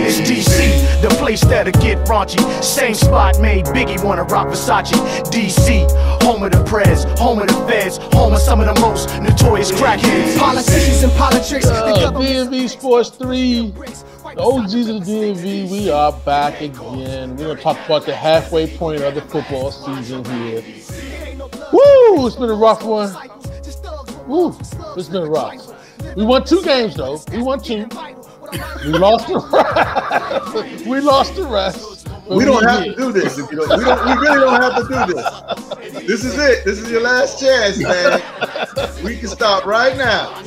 It's DC, the place that'll get raunchy. Same spot made Biggie wanna rock Versace. DC, home of the prez, home of the feds, home of some of the most notorious crackheads. Politicians and politics. DMV Sports 3, the OGs of the DMV, we are back again. We're gonna talk about the halfway point of the football season here. Woo! It's been a rough one. Woo! It's been rough. We won 2 games though. We won 2. We lost the rest. We lost the rest. We don't have to do this. If you don't, we really don't have to do this. This is it. This is your last chance, man. We can stop right now.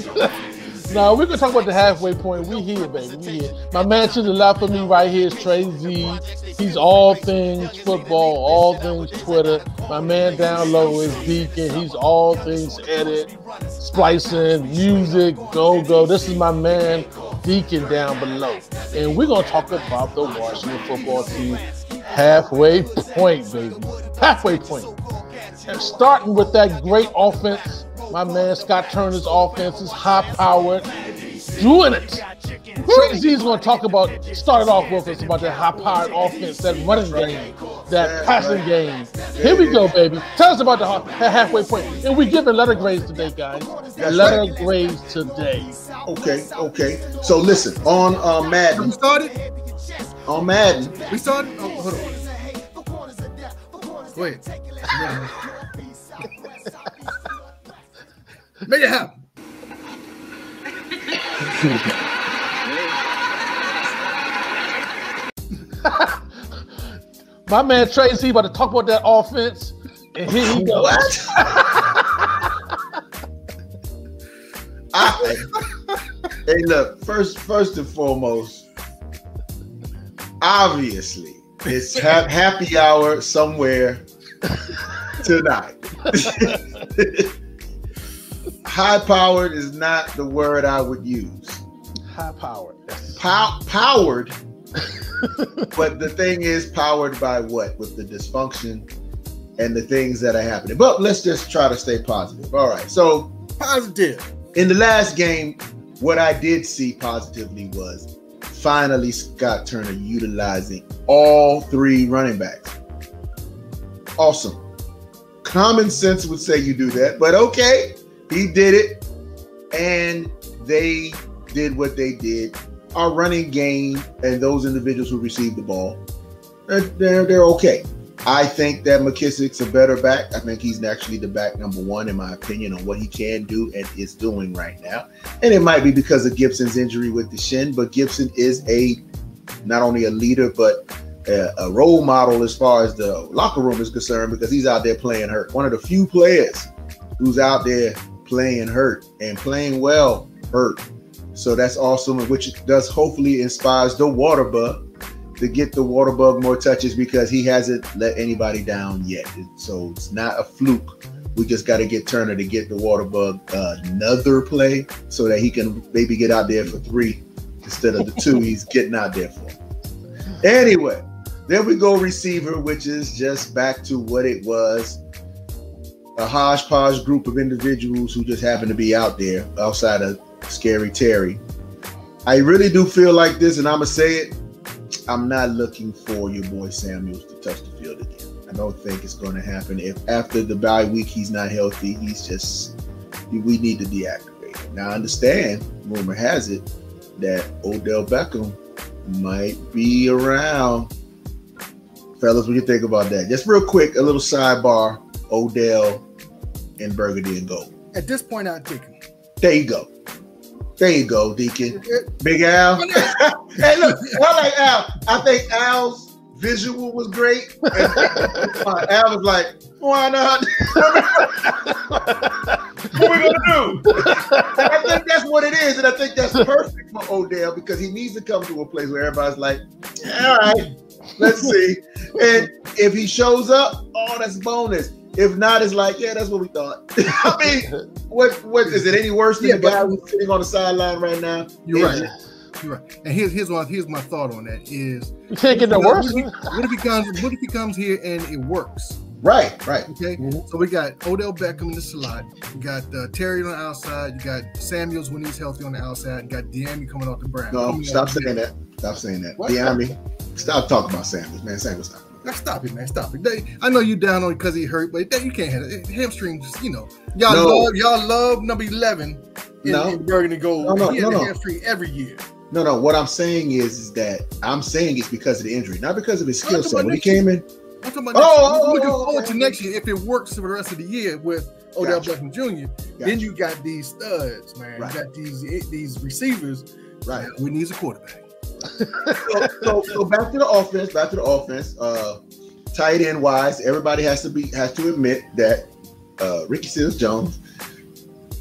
No, we're gonna talk about the halfway point. We here, baby. We here. My man to the left of me right here is Trey Z. He's all things football, all things Twitter. My man down low is Deacon. He's all things edit, splicing, music, GOGO. This is my man Deacon down below. And we're gonna talk about the Washington football team halfway point, baby. Halfway point. And starting with that great offense. My man Scott Turner's offense is high-powered, doing it. Trey Z's going to talk about, start it off with us about that high-powered offense, that running game, that passing game. Here we go, baby. Tell us about the halfway point. And we're giving letter grades today, guys. Letter grades today. Okay. So listen, on Madden. We started? On Madden. We started? Oh, hold on. Go ahead. Make it happen. My man Trey Z about to talk about that offense, and here he goes. Hey, look. First and foremost, obviously, it's happy hour somewhere tonight. High-powered is not the word I would use. High-powered. Powered. But the thing is, powered by what? With the dysfunction and the things that are happening. But let's just try to stay positive. All right. So, positive. In the last game, what I did see positively was finally Scott Turner utilizing all 3 running backs. Awesome. Common sense would say you do that, but okay. He did it, and they did what they did. Our running game and those individuals who received the ball, they're okay. I think that McKissick's a better back. I think he's actually the back number 1, in my opinion, on what he can do and is doing right now. And it might be because of Gibson's injury with the shin, but Gibson is not only a leader, but a role model as far as the locker room is concerned, because he's out there playing hurt. One of the few players who's out there playing hurt and playing well hurt. So that's awesome, which does hopefully inspires the water bug to get the water bug more touches, because he hasn't let anybody down yet. So it's not a fluke. We just got to get Turner to get the water bug another play so that he can maybe get out there for 3 instead of the 2 he's getting out there for. Anyway, then we go receiver, which is just back to what it was. A hodgepodge group of individuals who just happen to be out there outside of Scary Terry. I really do feel like this, and I'm going to say it. I'm not looking for your boy Samuels to touch the field again. I don't think it's going to happen. If after the bye week he's not healthy, we need to deactivate him. Now, I understand, rumor has it, that Odell Beckham might be around. Fellas, what do you think about that? Just real quick, a little sidebar. Odell and Burgundy and Gold. At this point, I'll take him. There you go. There you go, Deacon. Big Al. Hey, look, I like Al. I think Al's visual was great. And Al was like, why not? What we gonna do? And I think that's what it is, and I think that's perfect for Odell, because he needs to come to a place where everybody's like, all right, let's see. And if he shows up, oh, that's bonus. If not, it's like, yeah, that's what we thought. I mean, what is it any worse than the guy who's sitting on the sideline right now? You're right. You're right. And here's my thought on that is, you can't get no worse. What if he comes here and it works? Right. Okay, so we got Odell Beckham in the slot. You got Terry on the outside. You got Samuels when he's healthy on the outside. You got Diami coming off the Browns. No, stop saying that. Stop saying that. Diami, stop talking about Samuels, man. Samuels, stop. Now stop it, man. Stop it. I know you down on it because he hurt, but you can't have it. Hamstrings, y'all love number 11 in Burgundy Gold. He had a hamstring every year. No. What I'm saying is that it's because of the injury, not because of his skill set. When he came in, I'm talking about looking forward to next year. If it works for the rest of the year with Odell Beckham Jr., then you got these studs, man. You got these receivers. Right. We need a quarterback. so back to the offense. Tight end wise, everybody has to admit that Ricky Seals-Jones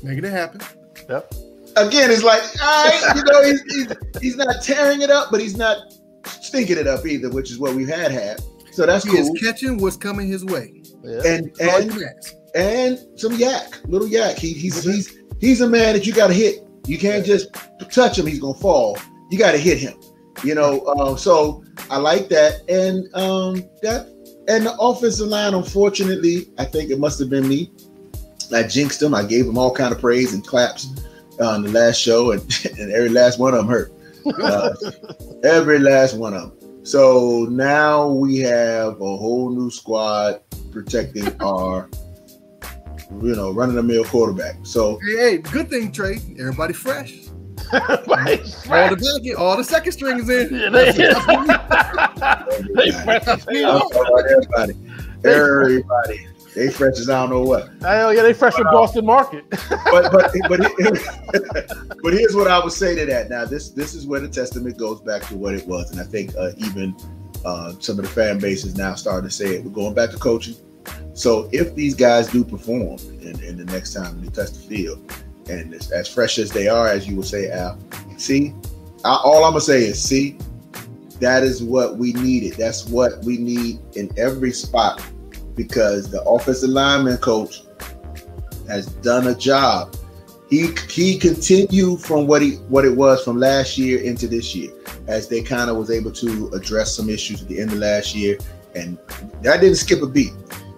making it happen. Yep. Again, it's like, all right, he's not tearing it up, but he's not stinking it up either, which is what we've had. So that's cool. He is catching what's coming his way. Yeah. And some little yak. He's a man that you got to hit. You can't just touch him; he's gonna fall. You got to hit him. So I like that, and the offensive line. Unfortunately, I think it must have been me. I jinxed him. I gave him all kind of praise and claps on the last show, and every last one of them hurt. Every last one of them. So now we have a whole new squad protecting our, run-of-the-mill quarterback. So hey, good thing, Trey. Everybody fresh. All the second strings in. Yeah, they fresh. Everybody. They fresh as I don't know what. Hell yeah, they fresh in Boston market. but here's what I would say to that. Now this is where the testament goes back to what it was, and I think even some of the fan base is now starting to say it. We're going back to coaching. So if these guys do perform in the next time they touch the field, and as fresh as they are, as you would say, Al, all I'm gonna say is that is what we needed. That's what we need in every spot. Because the offensive lineman coach has done a job. He continued from what it was from last year into this year, as they kind of was able to address some issues at the end of last year, and that didn't skip a beat.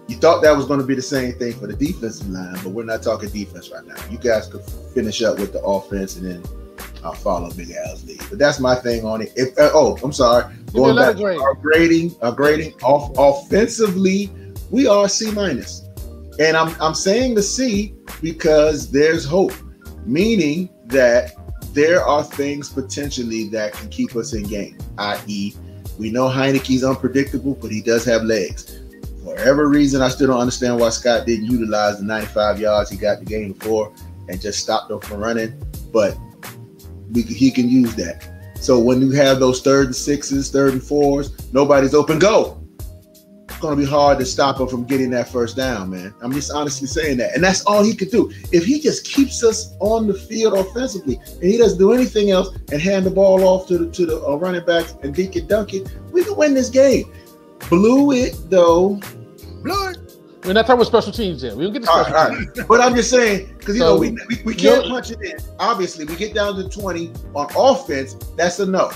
You thought that was going to be the same thing for the defensive line, but we're not talking defense right now. You guys could finish up with the offense, and then I'll follow Big Al's lead. But that's my thing on it. I'm sorry. Going back to our grading offensively. We are C-, and I'm saying the C because there's hope, meaning that there are things potentially that can keep us in game. I.e., we know Heineke's unpredictable, but he does have legs. For whatever reason, I still don't understand why Scott didn't utilize the 95 yards he got the game before and just stopped him from running, but he can use that. So when you have those 3rd and 6s, 3rd and 4s, nobody's open, go. It's going to be hard to stop him from getting that first down, man. I'm just honestly saying that. And that's all he could do. If he just keeps us on the field offensively and he doesn't do anything else and hand the ball off to the running backs and dink it, dunk it, we can win this game. Blew it, though. Blew it. We're not talking about special teams yet. We don't get the special teams. But I'm just saying, because, we can't punch it in. Obviously, we get down to 20 on offense. That's a no.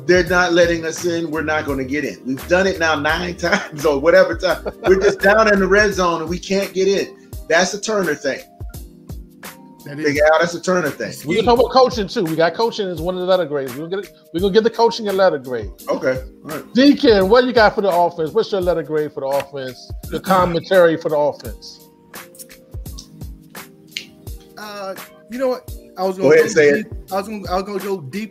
They're not letting us in. We're not going to get in. We've done it now 9 times or whatever time. We're just down in the red zone and we can't get in. That's a Turner thing. Big Al, that's a Turner thing. We can talk about coaching too. We got coaching as one of the letter grades. We're gonna get the coaching a letter grade. Okay. All right. Deacon, what you got for the offense? What's your letter grade for the offense? The commentary for the offense. You know what? I was going to go D+.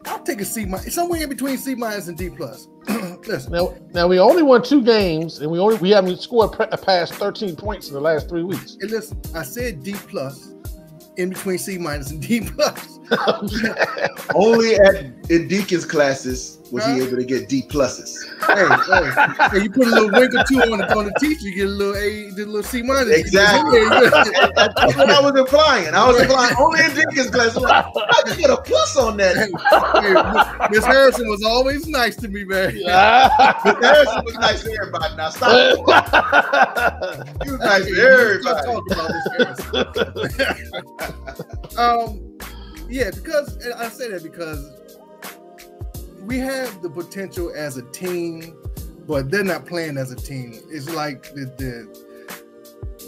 I'll take a C-, somewhere in between C- and D+. Listen. Now we only won 2 games, and we haven't scored past 13 points in the last 3 weeks. Hey, listen, I said D+ in between C- and D+. Only in Deacon's classes was he able to get D+. Hey, you put a little wink or two on the teacher, you get a little A, a little C-. Exactly. That's what I was implying. Only in Deacon's class. How'd you get a plus on that? Hey, Miss Harrison was always nice to me, man. Miss Harrison was nice to everybody. Now stop. He was nice to everybody. Talk about Miss Harrison. Yeah, because I say that because we have the potential as a team but they're not playing as a team. It's like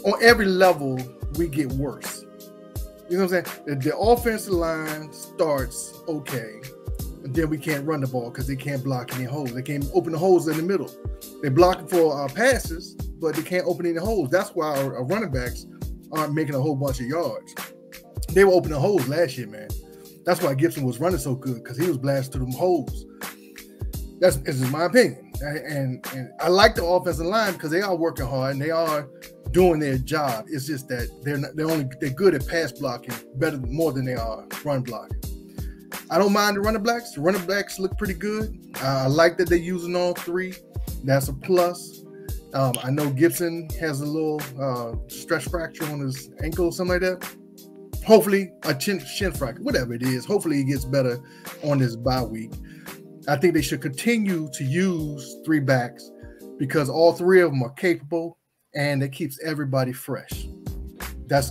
on every level we get worse. You know what I'm saying? The offensive line starts okay, and then we can't run the ball because they can't block any holes. They can't open the holes in the middle. They're blocking for passes, but they can't open any holes. That's why our running backs aren't making a whole bunch of yards. They were opening holes last year, man. That's why Gibson was running so good, because he was blasting through them holes. This is my opinion. And I like the offensive line because they are working hard and they are doing their job. It's just that they're good at pass blocking more than they are run blocking. I don't mind the running backs. The running backs look pretty good. I like that they're using all three. That's a plus. I know Gibson has a little stretch fracture on his ankle or something like that. Hopefully, a chin fracture, whatever it is. Hopefully, he gets better on this bye week. I think they should continue to use three backs because all three of them are capable and it keeps everybody fresh. That's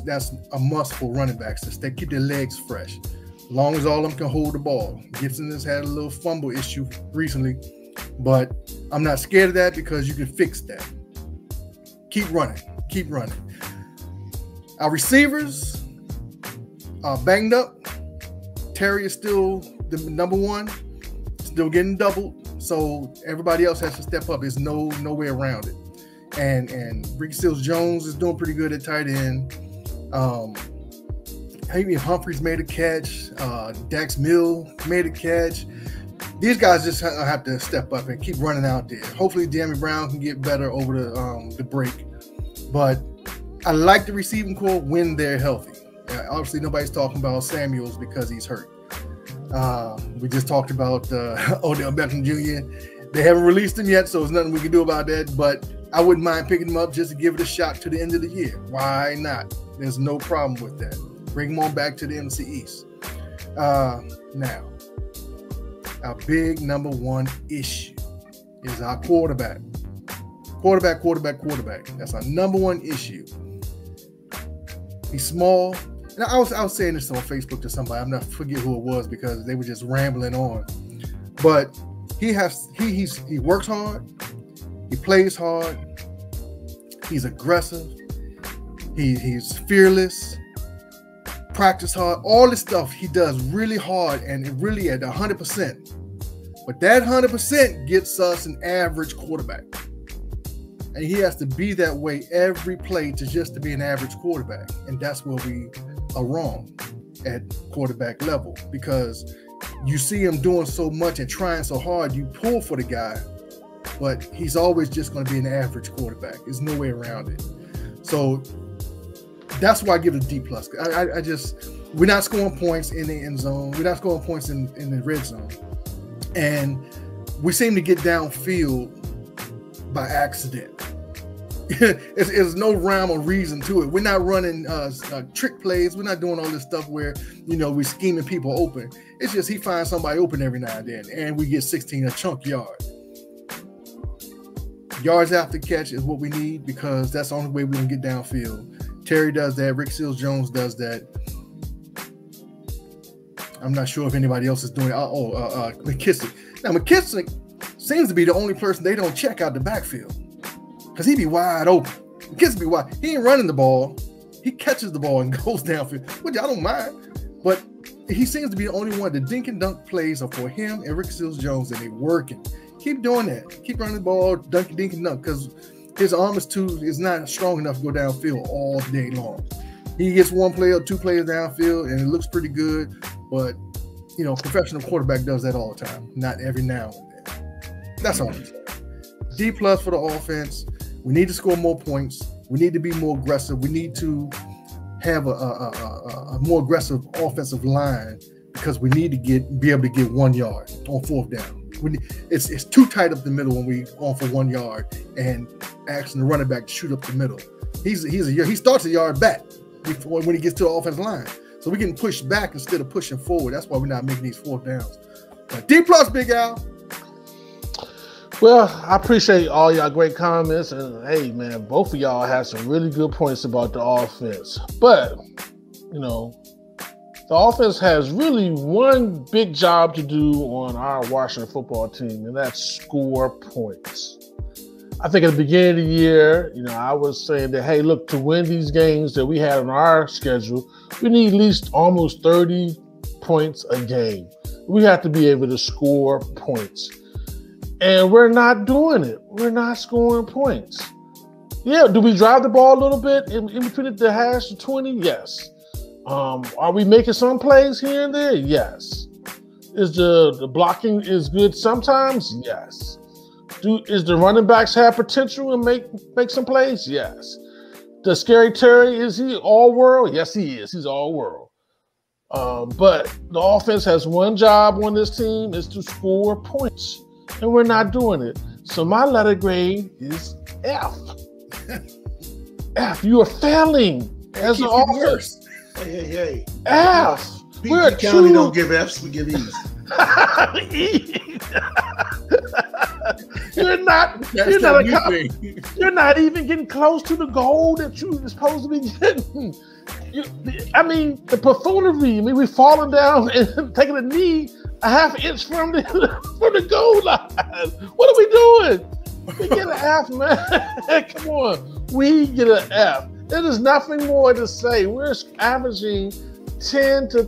a must for running backs, to keep their legs fresh. As long as all of them can hold the ball. Gibson has had a little fumble issue recently, but I'm not scared of that because you can fix that. Keep running. Keep running. Our receivers are banged up. Terry is still the number one, still getting doubled. So everybody else has to step up. There's no way around it. And Ricky Seals-Jones is doing pretty good at tight end. Maybe Humphreys made a catch. Dax Mill made a catch. These guys just have to step up and keep running out there. Hopefully, Damien Brown can get better over the break. But I like the receiving corps when they're healthy. Obviously, nobody's talking about Samuels because he's hurt. We just talked about Odell Beckham Jr. They haven't released him yet, so there's nothing we can do about that. But I wouldn't mind picking him up just to give it a shot to the end of the year. Why not? There's no problem with that. Bring him on back to the NFC East. Now, our big number one issue is our quarterback. Quarterback. That's our number one issue. He's small. And I was saying this on Facebook to somebody. I'm not forget who it was because they were just rambling on. But he works hard. He plays hard. He's aggressive. He's fearless. Practice hard. All this stuff he does really hard and really at 100%. But that 100% gets us an average quarterback. And he has to be that way every play to be an average quarterback. And that's where we are wrong at quarterback level, because you see him doing so much and trying so hard, you pull for the guy, but he's always just going to be an average quarterback. There's no way around it. So that's why I give it a D+. We're not scoring points in the end zone. We're not scoring points in the red zone. And we seem to get downfield by accident. There's no rhyme or reason to it. We're not running trick plays. We're not doing all this stuff where, we're scheming people open. It's just he finds somebody open every now and then, and we get 16 a chunk yard. Yards after catch is what we need because that's the only way we can get downfield. Terry does that. Rick Seals-Jones does that. I'm not sure if anybody else is doing it. McKissick. Now, McKissick seems to be the only person they don't check out the backfield because he be wide open. McKissick be wide. He ain't running the ball. He catches the ball and goes downfield, which I don't mind. But he seems to be the only one. The dink and dunk plays are for him and Rick Seals-Jones, and they're working. Keep doing that. Keep running the ball, dink and dunk, because his arm is not strong enough to go downfield all day long. He gets one player or two players downfield, and it looks pretty good. But, professional quarterback does that all the time, not every now and then. That's all I'm saying. D+ for the offense. We need to score more points. We need to be more aggressive. We need to have a more aggressive offensive line because we need to be able to get 1 yard on fourth down. It's too tight up the middle when we on for 1 yard and asking the running back to shoot up the middle. He starts a yard back when he gets to the offensive line. So we can push back instead of pushing forward. That's why we're not making these fourth downs. But D+, Big Al. Well, I appreciate all y'all great comments. And hey, man, both of y'all have some really good points about the offense. But, the offense has really one big job to do on our Washington football team, and that's score points. I think at the beginning of the year, I was saying that, hey, look, to win these games that we had on our schedule, we need at least almost 30 points a game. We have to be able to score points. And we're not doing it. We're not scoring points. Yeah, do we drive the ball a little bit in between the hash to 20? Yes. Are we making some plays here and there? Yes. Is the blocking is good sometimes? Yes. Is the running backs have potential and make some plays? Yes. Does Scary Terry, is he all world? Yes, he is. He's all world. But the offense has one job on this team is to score points, and we're not doing it. So my letter grade is F. F. You are failing as an offense. Hey. F. PG County don't give Fs, we give E's. You're not even getting close to the goal that you're supposed to be getting. The buffoonery. We're falling down and taking a knee a half inch from the goal line. What are we doing? We get an F, man. Come on. We get an F. There's nothing more to say. We're averaging 10 to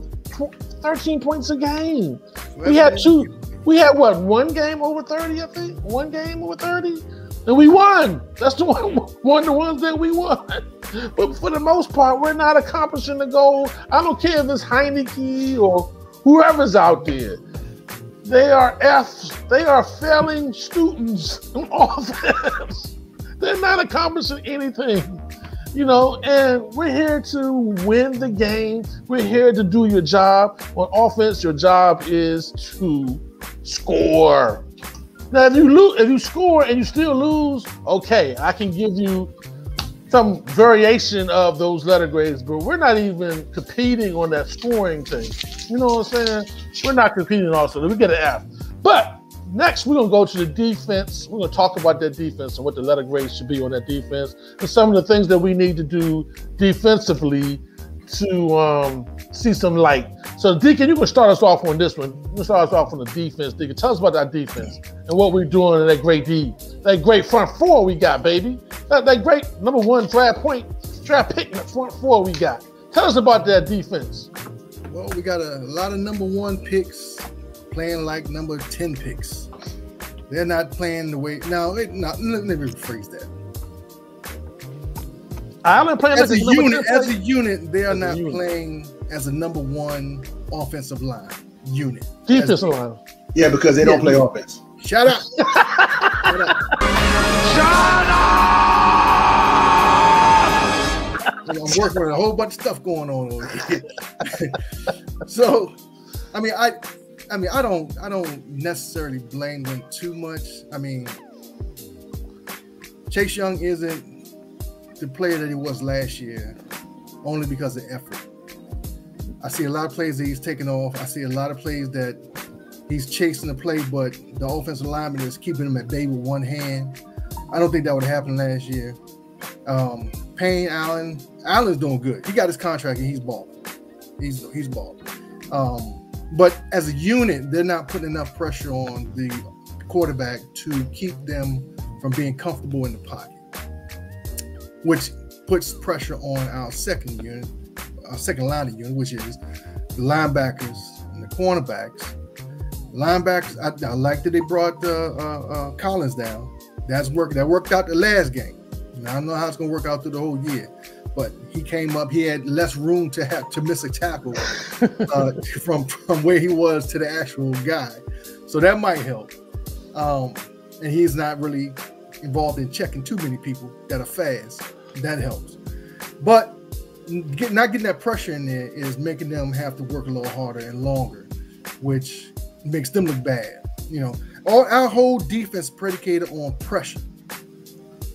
13 points a game. We had what, one game over 30, I think? One game over 30? And we won. That's the one of the ones that we won. But for the most part, we're not accomplishing the goal. I don't care if it's Heineke or whoever's out there. They are Fs. They are failing students on offense. They're not accomplishing anything. And we're here to win the game. We're here to do your job. On offense, your job is to score. Now, if you score and you still lose, okay, I can give you some variation of those letter grades, but we're not even competing on that scoring thing. You know what I'm saying? We're not competing also. We get an F. But next, we're going to go to the defense. We're going to talk about that defense and what the letter grade should be on that defense and some of the things that we need to do defensively to see some light. So, Deacon, you can start us off on this one. You can start us off on the defense, Deacon. Tell us about that defense and what we're doing in that great that great front four we got, baby. That great number one draft pick in the front four we got. Tell us about that defense. Well, we got a lot of number one picks playing like number 10 picks. They're not playing the way. Now, let me rephrase that. Allen playing as a unit, they are not playing as a number one offensive line unit. Defensive line. Yeah, because they don't play offense. Shut up. Shut up. I'm working with a whole bunch of stuff going on over here. So, I don't necessarily blame them too much. Chase Young isn't the player that he was last year, only because of effort. I see a lot of plays that he's taking off. I see a lot of plays that he's chasing the play, but the offensive lineman is keeping him at bay with one hand. I don't think that would have happened last year. Payne Allen's doing good. He got his contract and he's balling. He's balling. But as a unit, they're not putting enough pressure on the quarterback to keep them from being comfortable in the pocket, which puts pressure on our second line of unit, which is the linebackers and the cornerbacks. Linebackers, I like that they brought Collins down. That worked out the last game. I don't know how it's going to work out through the whole year, but he came up. He had less room to miss a tackle from where he was to the actual guy, so that might help. And he's not really involved in checking too many people that are fast. That helps, but not getting that pressure in there is making them have to work a little harder and longer, which makes them look bad. Our whole defense predicated on pressure.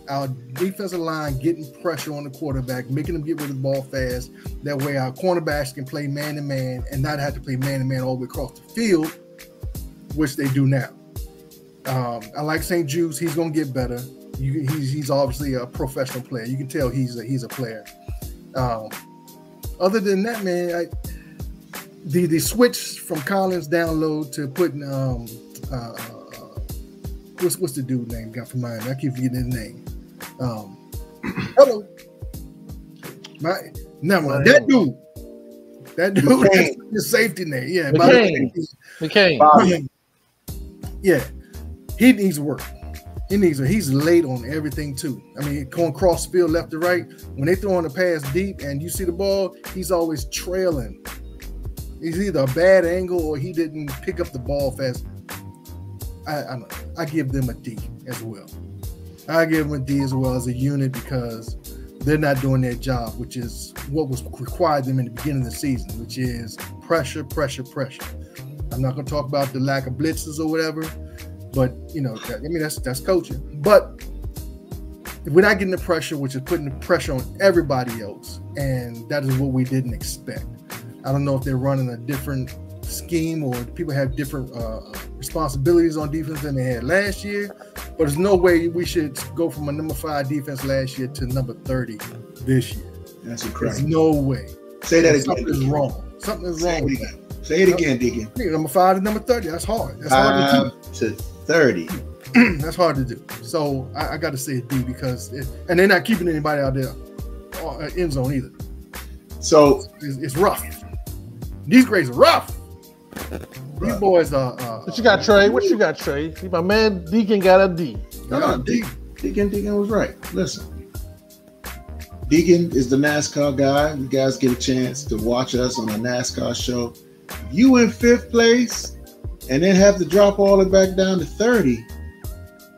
Our defensive line getting pressure on the quarterback, making them get rid of the ball fast. That way our cornerbacks can play man-to-man and not have to play man-to-man all the way across the field, which they do now. I like St. Jude's. He's going to get better. He's obviously a professional player. You can tell he's a player. Other than that, man, the switch from Collins down low to putting what's the dude name got from Miami? I keep forgetting his name. Hello. Never mind. That dude. That's the safety net. Yeah. McCain. Yeah. He needs work. He's late on everything too. I mean, going cross field left to right. When they throw on the pass deep and you see the ball, he's always trailing. He's either a bad angle or he didn't pick up the ball fast. I give them a D as well. I give them a D as well as a unit because they're not doing their job, which is what was required them in the beginning of the season, which is pressure. I'm not going to talk about the lack of blitzes or whatever, but that's coaching. But if we're not getting the pressure, which is putting the pressure on everybody else, and that is what we didn't expect. I don't know if they're running a different scheme or people have different responsibilities on defense than they had last year, but there's no way we should go from a number 5 defense last year to number 30 this year. That's incredible. There's no way. Say that again. Something is wrong. Something is wrong with that. Say it again, Deacon. Number 5 to number 30. That's hard. That's 5 hard to 30. That's hard to do. So I got to say a D because and they're not keeping anybody out there end zone either. So it's rough. These grades are rough. These boys are. What you got, Trey? What you got, Trey? My man Deacon got a D. No, Deacon was right. Listen, Deacon is the NASCAR guy. You guys get a chance to watch us on a NASCAR show. You in 5th place and then have to drop all the way back down to 30.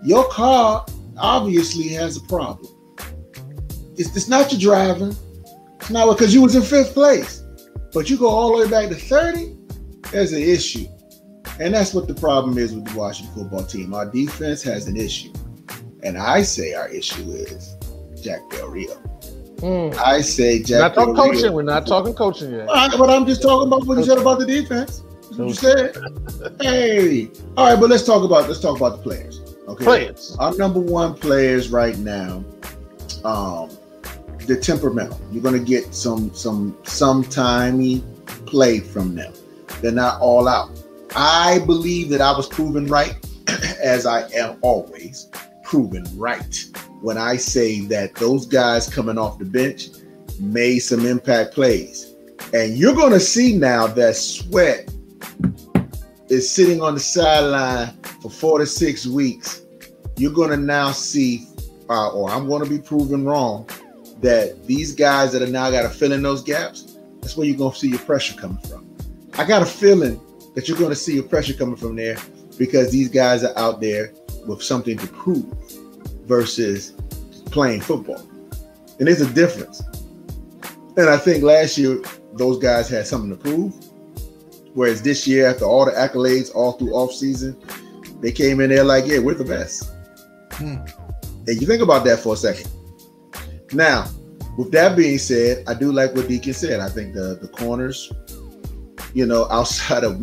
Your car obviously has a problem. It's not your driving. It's not because you was in 5th place. But you go all the way back to 30, there's an issue. And that's what the problem is with the Washington football team. Our defense has an issue. And I say our issue is Jack Del Rio. I say Jack Del Rio. Coaching. We're not talking coaching yet. But I'm just talking about what you said about the defense. That's what you said. Hey. All right, but let's talk about the players. Okay. Players. Our number 1 players right now, they're temperamental. You're going to get sometimey play from them. They're not all out. I believe that I was proven right, as I am always proven right, when I say that those guys coming off the bench made some impact plays. And you're going to see now that Sweat is sitting on the sideline for 4 to 6 weeks. You're going to now see, or I'm going to be proven wrong, that these guys that are now got to fill in those gaps, that's where you're going to see your pressure coming from. I got a feeling that you're going to see your pressure coming from there because these guys are out there with something to prove versus playing football. And there's a difference. And I think last year, those guys had something to prove. Whereas this year, after all the accolades all through offseason, they came in there like, yeah, we're the best. And you think about that for a second. Now, with that being said, I do like what Deacon said. I think the corners, outside of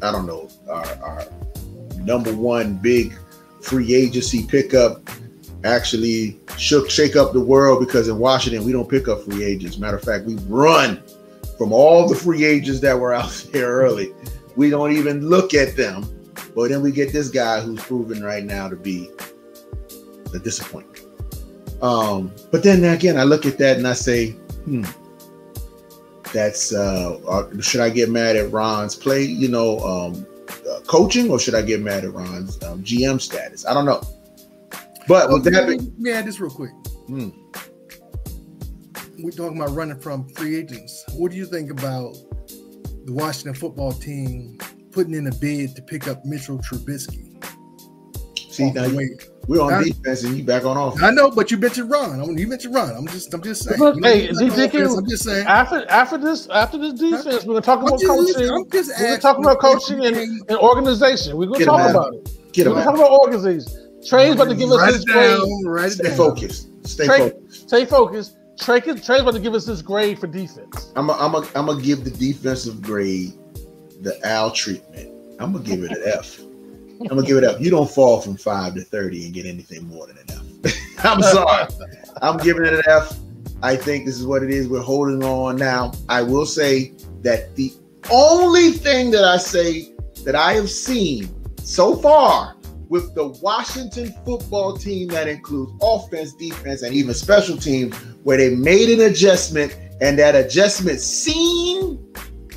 our number 1 big free agency pickup, actually shake up the world because in Washington, we don't pick up free agents. Matter of fact, we run from all the free agents that were out there early. We don't even look at them. But then we get this guy who's proven right now to be a disappointment. But then again, I look at that and I say, that's should I get mad at Ron's play, coaching, or should I get mad at Ron's GM status? I don't know. But with that, let me add this real quick. We're talking about running from free agents. What do you think about the Washington football team putting in a bid to pick up Mitchell Trubisky? See, now we're on defense and you back on offense. I know, but you mentioned Ron. You mentioned Ron. I'm just saying. Hey, I'm just saying. After this defense, we're gonna talk about coaching. I'm just we're gonna talk about coaching and organization. We're gonna talk about it. We're gonna talk about organization. Trey's about to give us his grade. Stay focused. Stay focused. Trey's about to give us his grade for defense. I'm gonna give the defensive grade the Al treatment. I'm gonna give it an F. I'm gonna give it up. You don't fall from 5 to 30 and get anything more than an F. I'm sorry. I'm giving it an F. I think this is what it is. We're holding on now. I will say that the only thing that I say that I have seen so far with the Washington football team that includes offense, defense, and even special teams, where they made an adjustment, and that adjustment seemed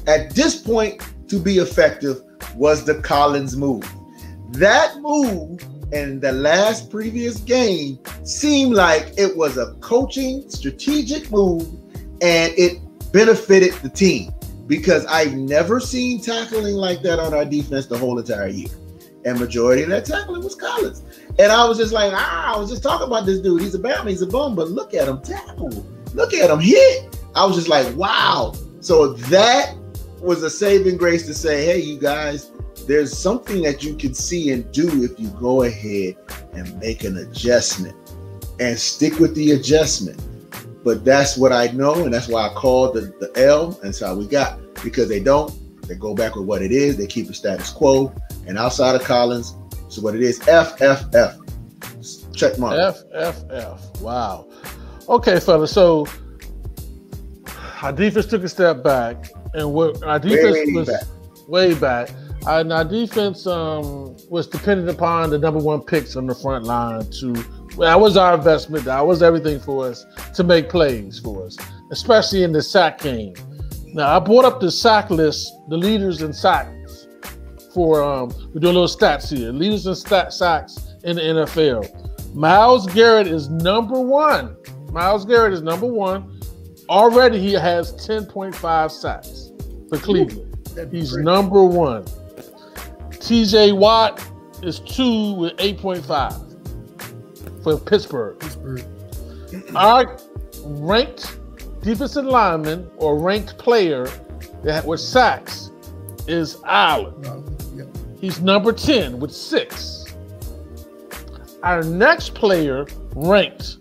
at this point to be effective, was the Collins move. That move in the last previous game seemed like it was a coaching strategic move, and it benefited the team, because I've never seen tackling like that on our defense the whole entire year. And majority of that tackling was Collins. And I was just like, I was just talking about this dude. He's a Bama, he's a bum, but look at him tackle. Look at him hit. I was just like, wow. So that was a saving grace to say, hey, you guys, there's something that you can see and do if you go ahead and make an adjustment and stick with the adjustment. But that's what I know, and that's why I called the L, and that's how we got. Because they go back with what it is, they keep the status quo, and outside of Collins, so what it is, F. Check mark. F. Wow. Okay, fellas, so our defense took a step back, and what our defense was way back. And our defense was dependent upon the number one picks on the front line that was our investment. That was everything for us to make plays for us, especially in the sack game. Now, I brought up the sack list, the leaders in sacks for, we do a little stats here. Leaders in sacks in the NFL. Myles Garrett is number one. Already he has 10.5 sacks for Cleveland. He's number one. TJ Watt is 2 with 8.5 for Pittsburgh. Our ranked defensive lineman or ranked player that with sacks is Allen. He's number 10 with 6. Our next player ranked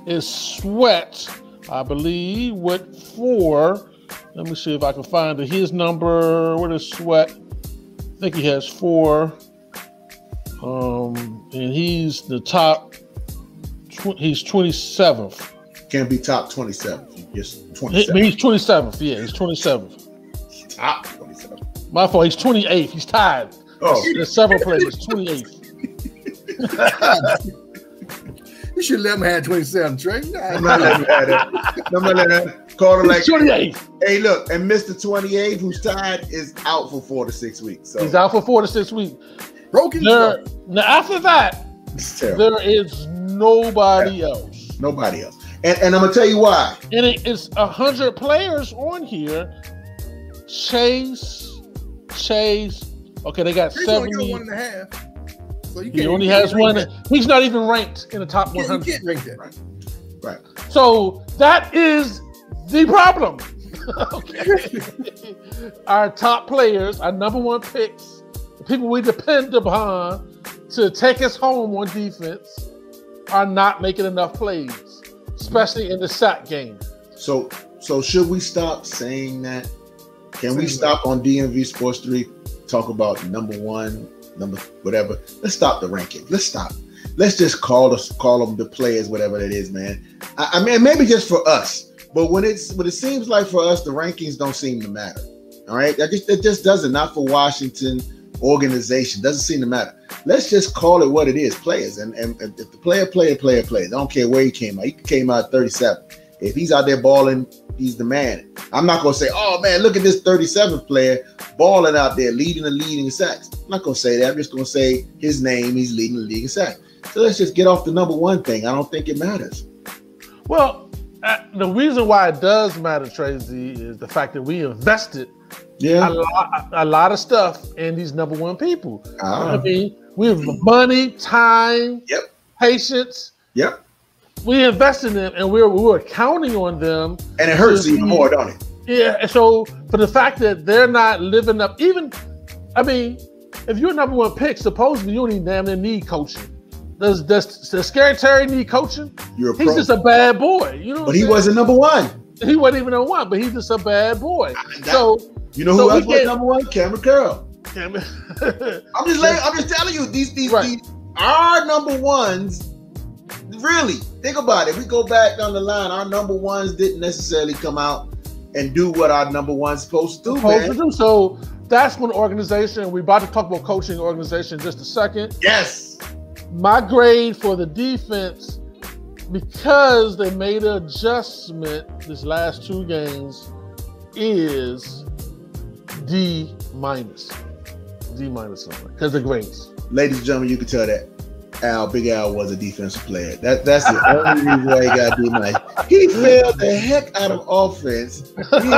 is Sweat, I believe, with 4. Let me see if I can find his number. What is Sweat? I think he has 4. And he's the top. He's 27th. Can't be top 27th. Just 27th. He's 27th. Yeah, he's 27th. Top 27th. My fault. He's 28th. He's tied. Oh, there's several players. 28th. You should let him have 27, Trey. I'm not letting him have that. I'm not letting him call him like 28th. Hey, look, and Mr. 28, who's tied, is out for 4 to 6 weeks. So he's out for 4 to 6 weeks. Broken. Now after that, there is nobody else. Nobody else. And I'm gonna tell you why. And it's 100 players on here. Chase. Okay, they got 70. Only got 1.5. So he only has one. He's not even ranked in the top 100. You can't rank that. Right. So that is the problem. Okay. Our top players, our number one picks, the people we depend upon to take us home on defense, are not making enough plays, especially in the sack game. So should we stop saying that? Can we stop on DMV Sports 3, talk about number one, number whatever? Let's stop the ranking. Let's stop. Let's just call them the players, whatever that is, man. I mean, maybe just for us, but when it seems like for us, the rankings don't seem to matter. All right, it just doesn't. Not for Washington organization, doesn't seem to matter. Let's just call it what it is, players. And if the player. I don't care where he came out. He came out 37. If he's out there balling, he's the man. I'm not gonna say, oh man, look at this 37th player balling out there, leading the league in sacks. I'm not gonna say that. I'm just gonna say his name. He's leading the league in sacks. So let's just get off the number one thing. I don't think it matters. Well, the reason why it does matter, Tracy, is the fact that we invested a lot of stuff in these number one people. I mean, we have money, time, patience. Yep. We invested in them, and we were counting on them. And it hurts even more, don't it? Yeah. So for the fact that they're not living up, if you're number one pick, supposedly you don't even damn near need coaching. Does Scary Terry need coaching? He's just a bad boy, you know. But he wasn't number one. He wasn't even number one, but he's just a bad boy. You know who else was number one? Cameron Curl. I'm just telling you, these our number ones. Really, think about it. We go back down the line. Our number ones didn't necessarily come out and do what our number one's supposed to do. So that's one organization. We're about to talk about coaching organization in just a second. Yes. My grade for the defense, because they made an adjustment this last 2 games, is D-. D- because the grades. Ladies and gentlemen, you can tell that Big Al was a defensive player. That's the only reason why he got D-. He failed the heck out of offense. He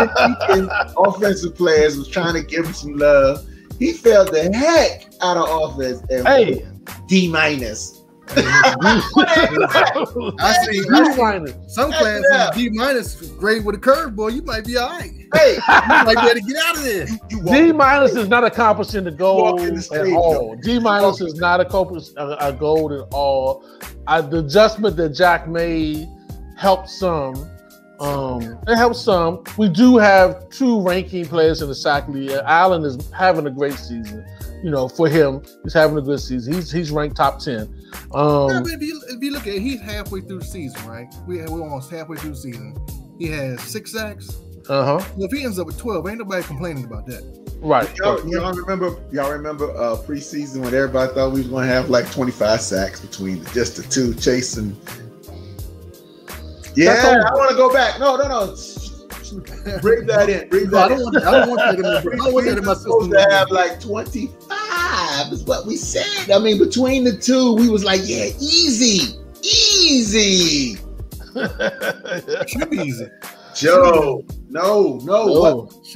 offensive players was trying to give him some love. He failed the heck out of offense. And D-. I see. Some classes D- grade with a curveball. You might be all right. Hey, you might be able to get out of there. D- is not accomplishing the goal at all. D- is not a goal at all. The adjustment that Jack made helped some. It helps some. We do have 2 ranking players in the SAC league. Allen is having a great season. For him, he's having a good season. He's ranked top 10. But if you look at it, he's halfway through the season, right? We're almost halfway through the season. He has 6 sacks. Well, if he ends up with 12, ain't nobody complaining about that. Right. Y'all remember preseason when everybody thought we was going to have like 25 sacks between just the 2, Chase and. Yeah, I want to go back. No. Bring that in. I don't want that in my system. Supposed to have like 25 is what we said. I mean, between the 2, we was like, yeah, easy. Should be easy. Joe, no.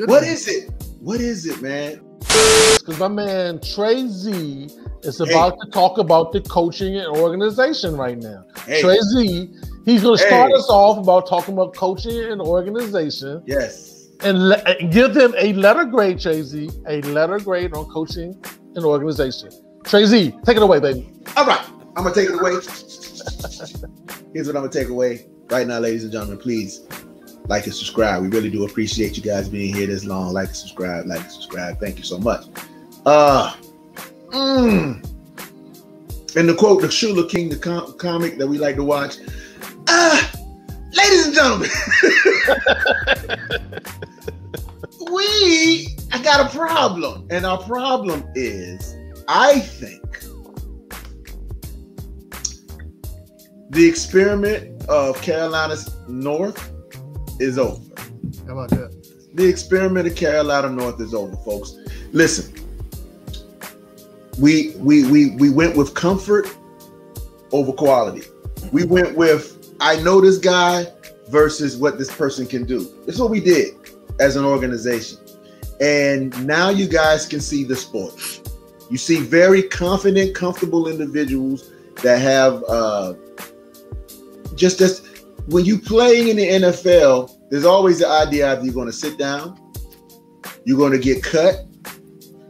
What is it? What is it, man? Because my man Trey Z is about to talk about the coaching and organization right now. Trey Z, he's going to start us off about talking about coaching and organization. Yes. And give them a letter grade, Trey Z, a letter grade on coaching and organization. Trey Z, take it away, baby. All right. I'm going to take it away. Here's what I'm going to take away right now, ladies and gentlemen. Please like and subscribe. We really do appreciate you guys being here this long. Like and subscribe. Thank you so much. And the quote, the Shula King, the comic that we like to watch. Ladies and gentlemen, I got a problem. And our problem is, I think the experiment of Carolina's North is over. How about that? The experiment of Carolina North is over, folks. Listen, we went with comfort over quality. We went with I know this guy versus what this person can do. That's what we did as an organization. And now you guys can see the sport. You see very confident, comfortable individuals that have just as when you play in the NFL, there's always the idea of you're going to sit down, you're going to get cut,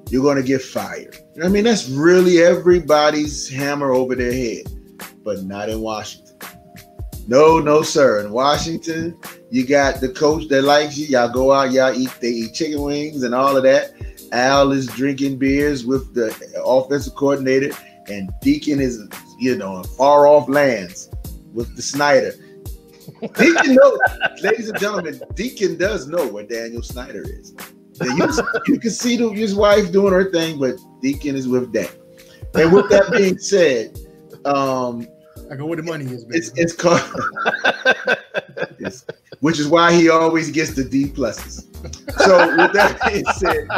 you're going to get fired. I mean, that's really everybody's hammer over their head, but not in Washington. No, sir. In Washington, you got the coach that likes you. Y'all go out, they eat chicken wings and all of that. Al is drinking beers with the offensive coordinator, and Deacon is, in far off lands with the Snyder. Deacon knows, ladies and gentlemen, Deacon does know where Daniel Snyder is. You can see his wife doing her thing, but Deacon is with Dan. And with that being said, I go where the money is, baby. It's called, which is why he always gets the D pluses. So with that being said,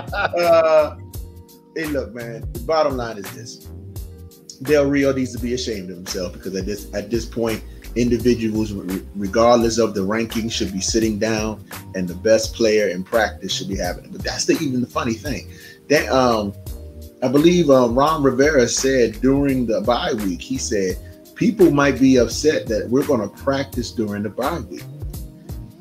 hey, look, man. The bottom line is this: Del Rio needs to be ashamed of himself, because at this point, individuals, regardless of the ranking, should be sitting down, and the best player in practice should be having it. But that's even the funny thing. That I believe Ron Rivera said during the bye week, he said, people might be upset that we're going to practice during the bye week.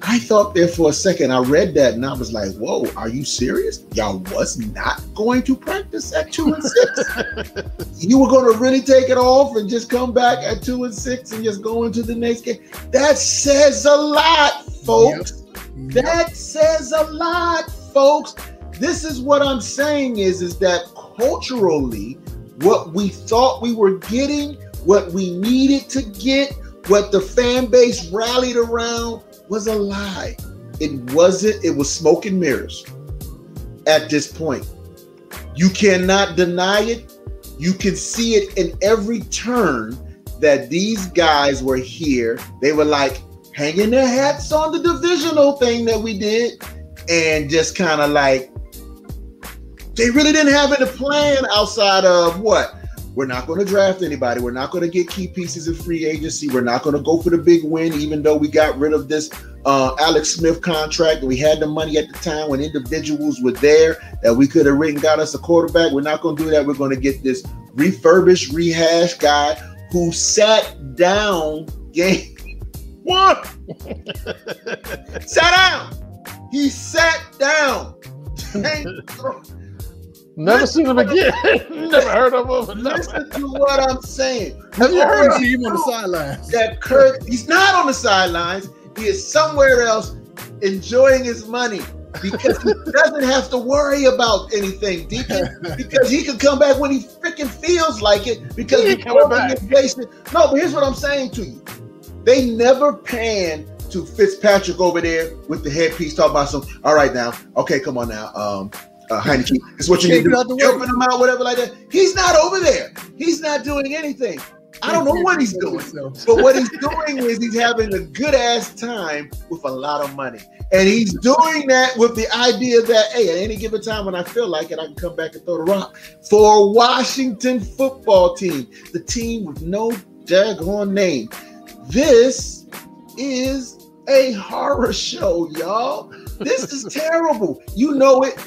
I thought there for a second. I read that and I was like, whoa, are you serious? Y'all was not going to practice at 2-6? You were going to really take it off and just come back at 2-6 and just go into the next game? That says a lot, folks. Yep. That says a lot, folks. This is what I'm saying is that culturally, what we thought we were getting, what we needed to get, what the fan base rallied around was a lie. It wasn't. It was smoke and mirrors at this point. You cannot deny it. You can see it in every turn that these guys were here. They were like hanging their hats on the divisional thing that we did, and just kind of like, they really didn't have any plan outside of what? We're not going to draft anybody. We're not going to get key pieces in free agency. We're not going to go for the big win, even though we got rid of this Alex Smith contract. We had the money at the time when individuals were there that we could have written, got us a quarterback. We're not going to do that. We're going to get this refurbished, rehashed guy who sat down game one. Sat down. He sat down. Never seen him again. Never heard of him. Listen to what I'm saying. Have you heard of him on the sidelines? That Kirk, he's not on the sidelines. He is somewhere else enjoying his money because he doesn't have to worry about anything, Deacon, because he can come back when he freaking feels like it because he the coming back. No, but here's what I'm saying to you. They never pan to Fitzpatrick over there with the headpiece talking about some, all right now, okay, come on now, Heineke, it's what you need to do, helping him out, whatever like that. He's not over there. He's not doing anything. I don't know what he's doing, but what he's doing is he's having a good ass time with a lot of money. And he's doing that with the idea that, hey, at any given time when I feel like it, I can come back and throw the rock. For a Washington football team, the team with no daggone name, this is a horror show, y'all. This is terrible. You know it.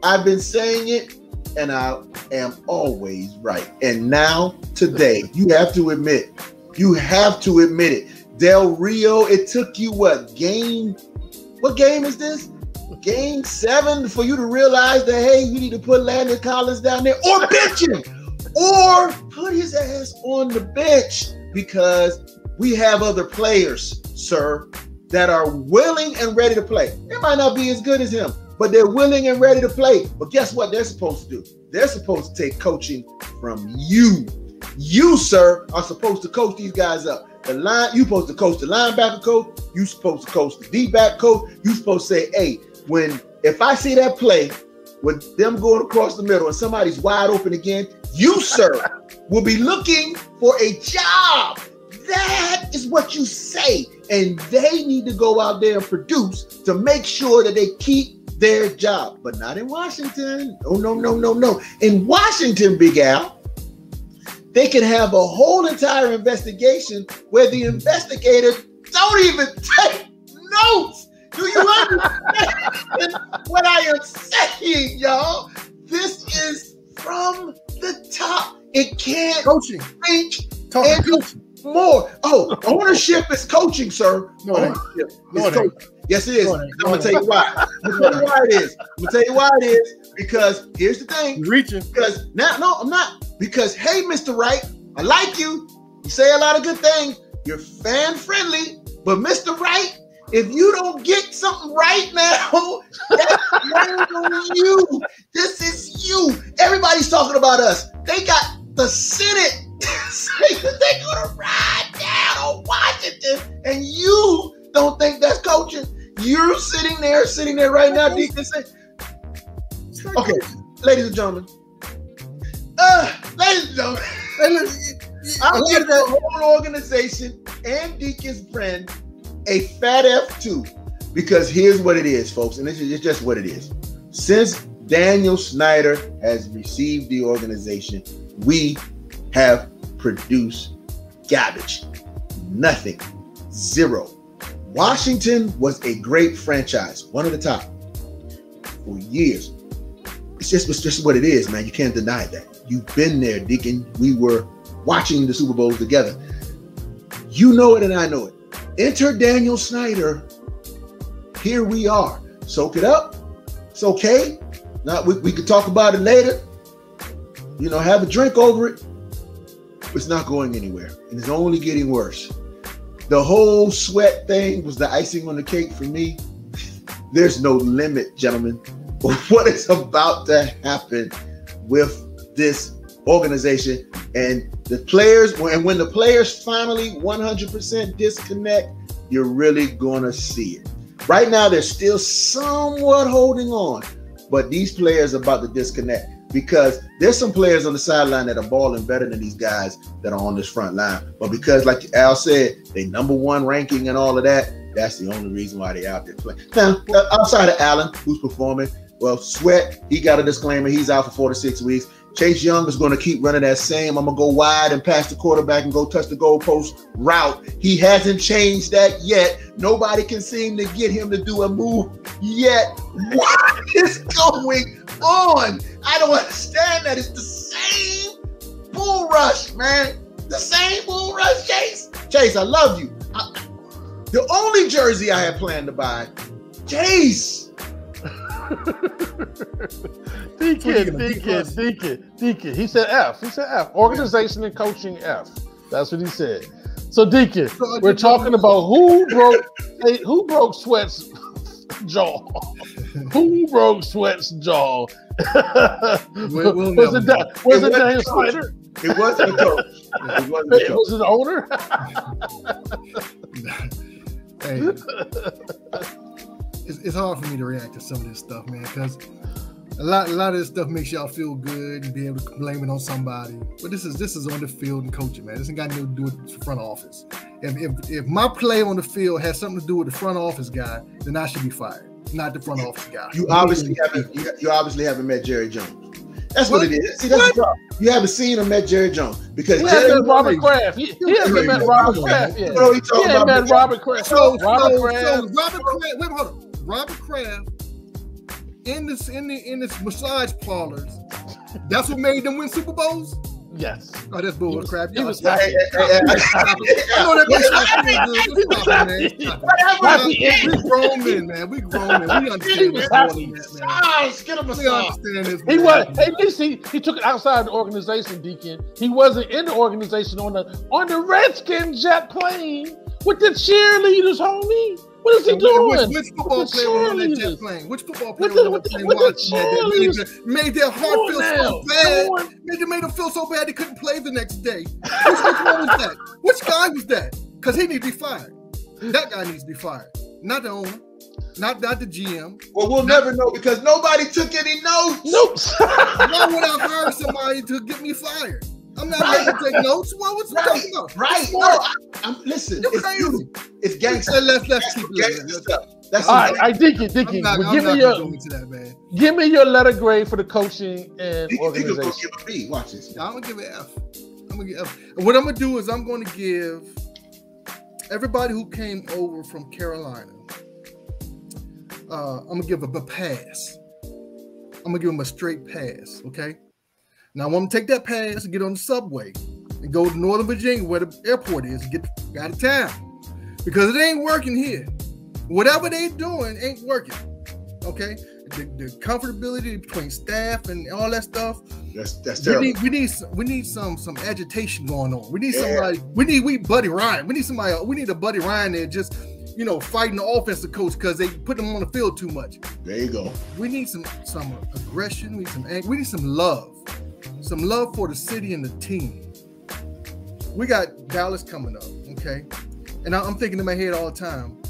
I've been saying it, and I am always right. And now, today, you have to admit it. Del Rio, it took you what game is this? Game 7 for you to realize that, hey, you need to put Landon Collins down there or bench him or put his ass on the bench because we have other players, sir, that are willing and ready to play. They might not be as good as him, but they're willing and ready to play. But guess what they're supposed to do? They're supposed to take coaching from you. You, sir, are supposed to coach these guys up. You're supposed to coach the linebacker coach. You're supposed to coach the D-back coach. You're supposed to say, hey, if I see that play with them going across the middle and somebody's wide open again, you, sir, will be looking for a job. That is what you say. And they need to go out there and produce to make sure that they keep their job. But not in Washington. No. In Washington, Big Al, they can have a whole entire investigation where the investigators don't even take notes. Do you understand what I am saying, y'all? This is from the top. It can't coaching. Think any more. Oh, ownership is coaching, sir. No, ownership is coaching. Yes, it is. I'm going to tell you why. I'm going to tell you why it is. Because here's the thing. You're reaching. Because no, I'm not. Because, hey, Mr. Wright, I like you. You say a lot of good things. You're fan friendly. But Mr. Wright, if you don't get something right now, that's on you. This is you. Everybody's talking about us. They got the Senate saying that they're going to ride down on Washington, and you don't think that's coaching. You're sitting there right now, Deacon. Okay, ladies and gentlemen. I'm giving the whole organization and Deacon's friend a fat F2 because here's what it is, folks, and this is just what it is. Since Daniel Snyder has received the organization, we have produced garbage. Nothing. Zero. Washington was a great franchise, one of the top for years. It's just what it is, man. You can't deny that. You've been there, Deacon. We were watching the Super Bowls together. You know it and I know it. Enter Daniel Snyder. Here we are. Soak it up. It's okay. Now we could talk about it later. You know, have a drink over it. It's not going anywhere. And it's only getting worse. The whole sweat thing was the icing on the cake for me. There's no limit, gentlemen, of what is about to happen with this organization and the players. And when the players finally 100% disconnect, you're really going to see it. Right now, they're still somewhat holding on, but these players are about to disconnect. because there's some players on the sideline that are balling better than these guys that are on this front line. But because, like Al said, they #1 ranking and all of that, that's the only reason why they're out there playing. Now, outside of Allen, who's performing, well, Sweat, he got a disclaimer. He's out for 4 to 6 weeks. Chase Young is going to keep running that same, I'm going to go wide and pass the quarterback and go touch the goalpost route. He hasn't changed that yet. Nobody can seem to get him to do a move yet. What is going on? I don't understand that. It's the same bull rush, man. The same bull rush, Chase. Chase, I love you. The only jersey I had planned to buy, Chase. Deacon. He said F. Organization and coaching F. That's what he said. So Deacon, we're talking about who broke Sweat's jaw. Who broke Sweat's jaw? Was it Daniel Snyder? It wasn't a coach. It was the owner. Hey. It's hard for me to react to some of this stuff, man, because a lot of this stuff makes y'all feel good and be able to blame it on somebody. But this is on the field and coaching, man. This ain't got nothing to do with the front office. If my play on the field has something to do with the front office guy, then I should be fired, not the front office guy. You obviously haven't met Jerry Jones. That's what it is. See, that's the problem. You haven't seen or met Jerry Jones because he hasn't met Robert Kraft. He hasn't met Robert Kraft yet. He hasn't met Robert Kraft. Robert Kraft in this massage parlors. That's what made them win Super Bowls. Yes. Oh, that's bull crap. He was happy. We grown men, man. We understand that. Get him a massage. He was. At least he took it outside the organization, Deacon. He wasn't in the organization on the Redskin jet plane with the cheerleaders, homie. What is he doing? Which football player was on that jet plane? Which football player was on that plane watching that? Made their heart feel so bad. Made them feel so bad they couldn't play the next day. Which one was that? Which guy was that? Because he needs to be fired. That guy needs to be fired. Not the owner. Not the GM. Well, we'll never know because nobody took any notes. Nope. Why would I hire somebody to get me fired? I'm not making to take notes. What's talking about? Right. No, listen. You're crazy. It's gangster. Let's keep it. That's all right, Deacon. Give me your letter grade for the coaching and organization. Give a B. Watch this. I'm gonna give it F. And what I'm gonna do is I'm gonna give everybody who came over from Carolina. I'm gonna give a pass. I'm gonna give them a straight pass. Okay. Now I'm gonna take that pass and get on the subway and go to Northern Virginia where the airport is and get out of town because it ain't working here. Whatever they doing ain't working. Okay, the comfortability between staff and all that stuff. That's terrible. We need some agitation going on. We need somebody. We need Buddy Ryan. We need somebody. We need a Buddy Ryan there just fighting the offensive coach because they put them on the field too much. There you go. We need some aggression. We need some love. Some love for the city and the team. We got Dallas coming up, okay? And I'm thinking in my head all the time,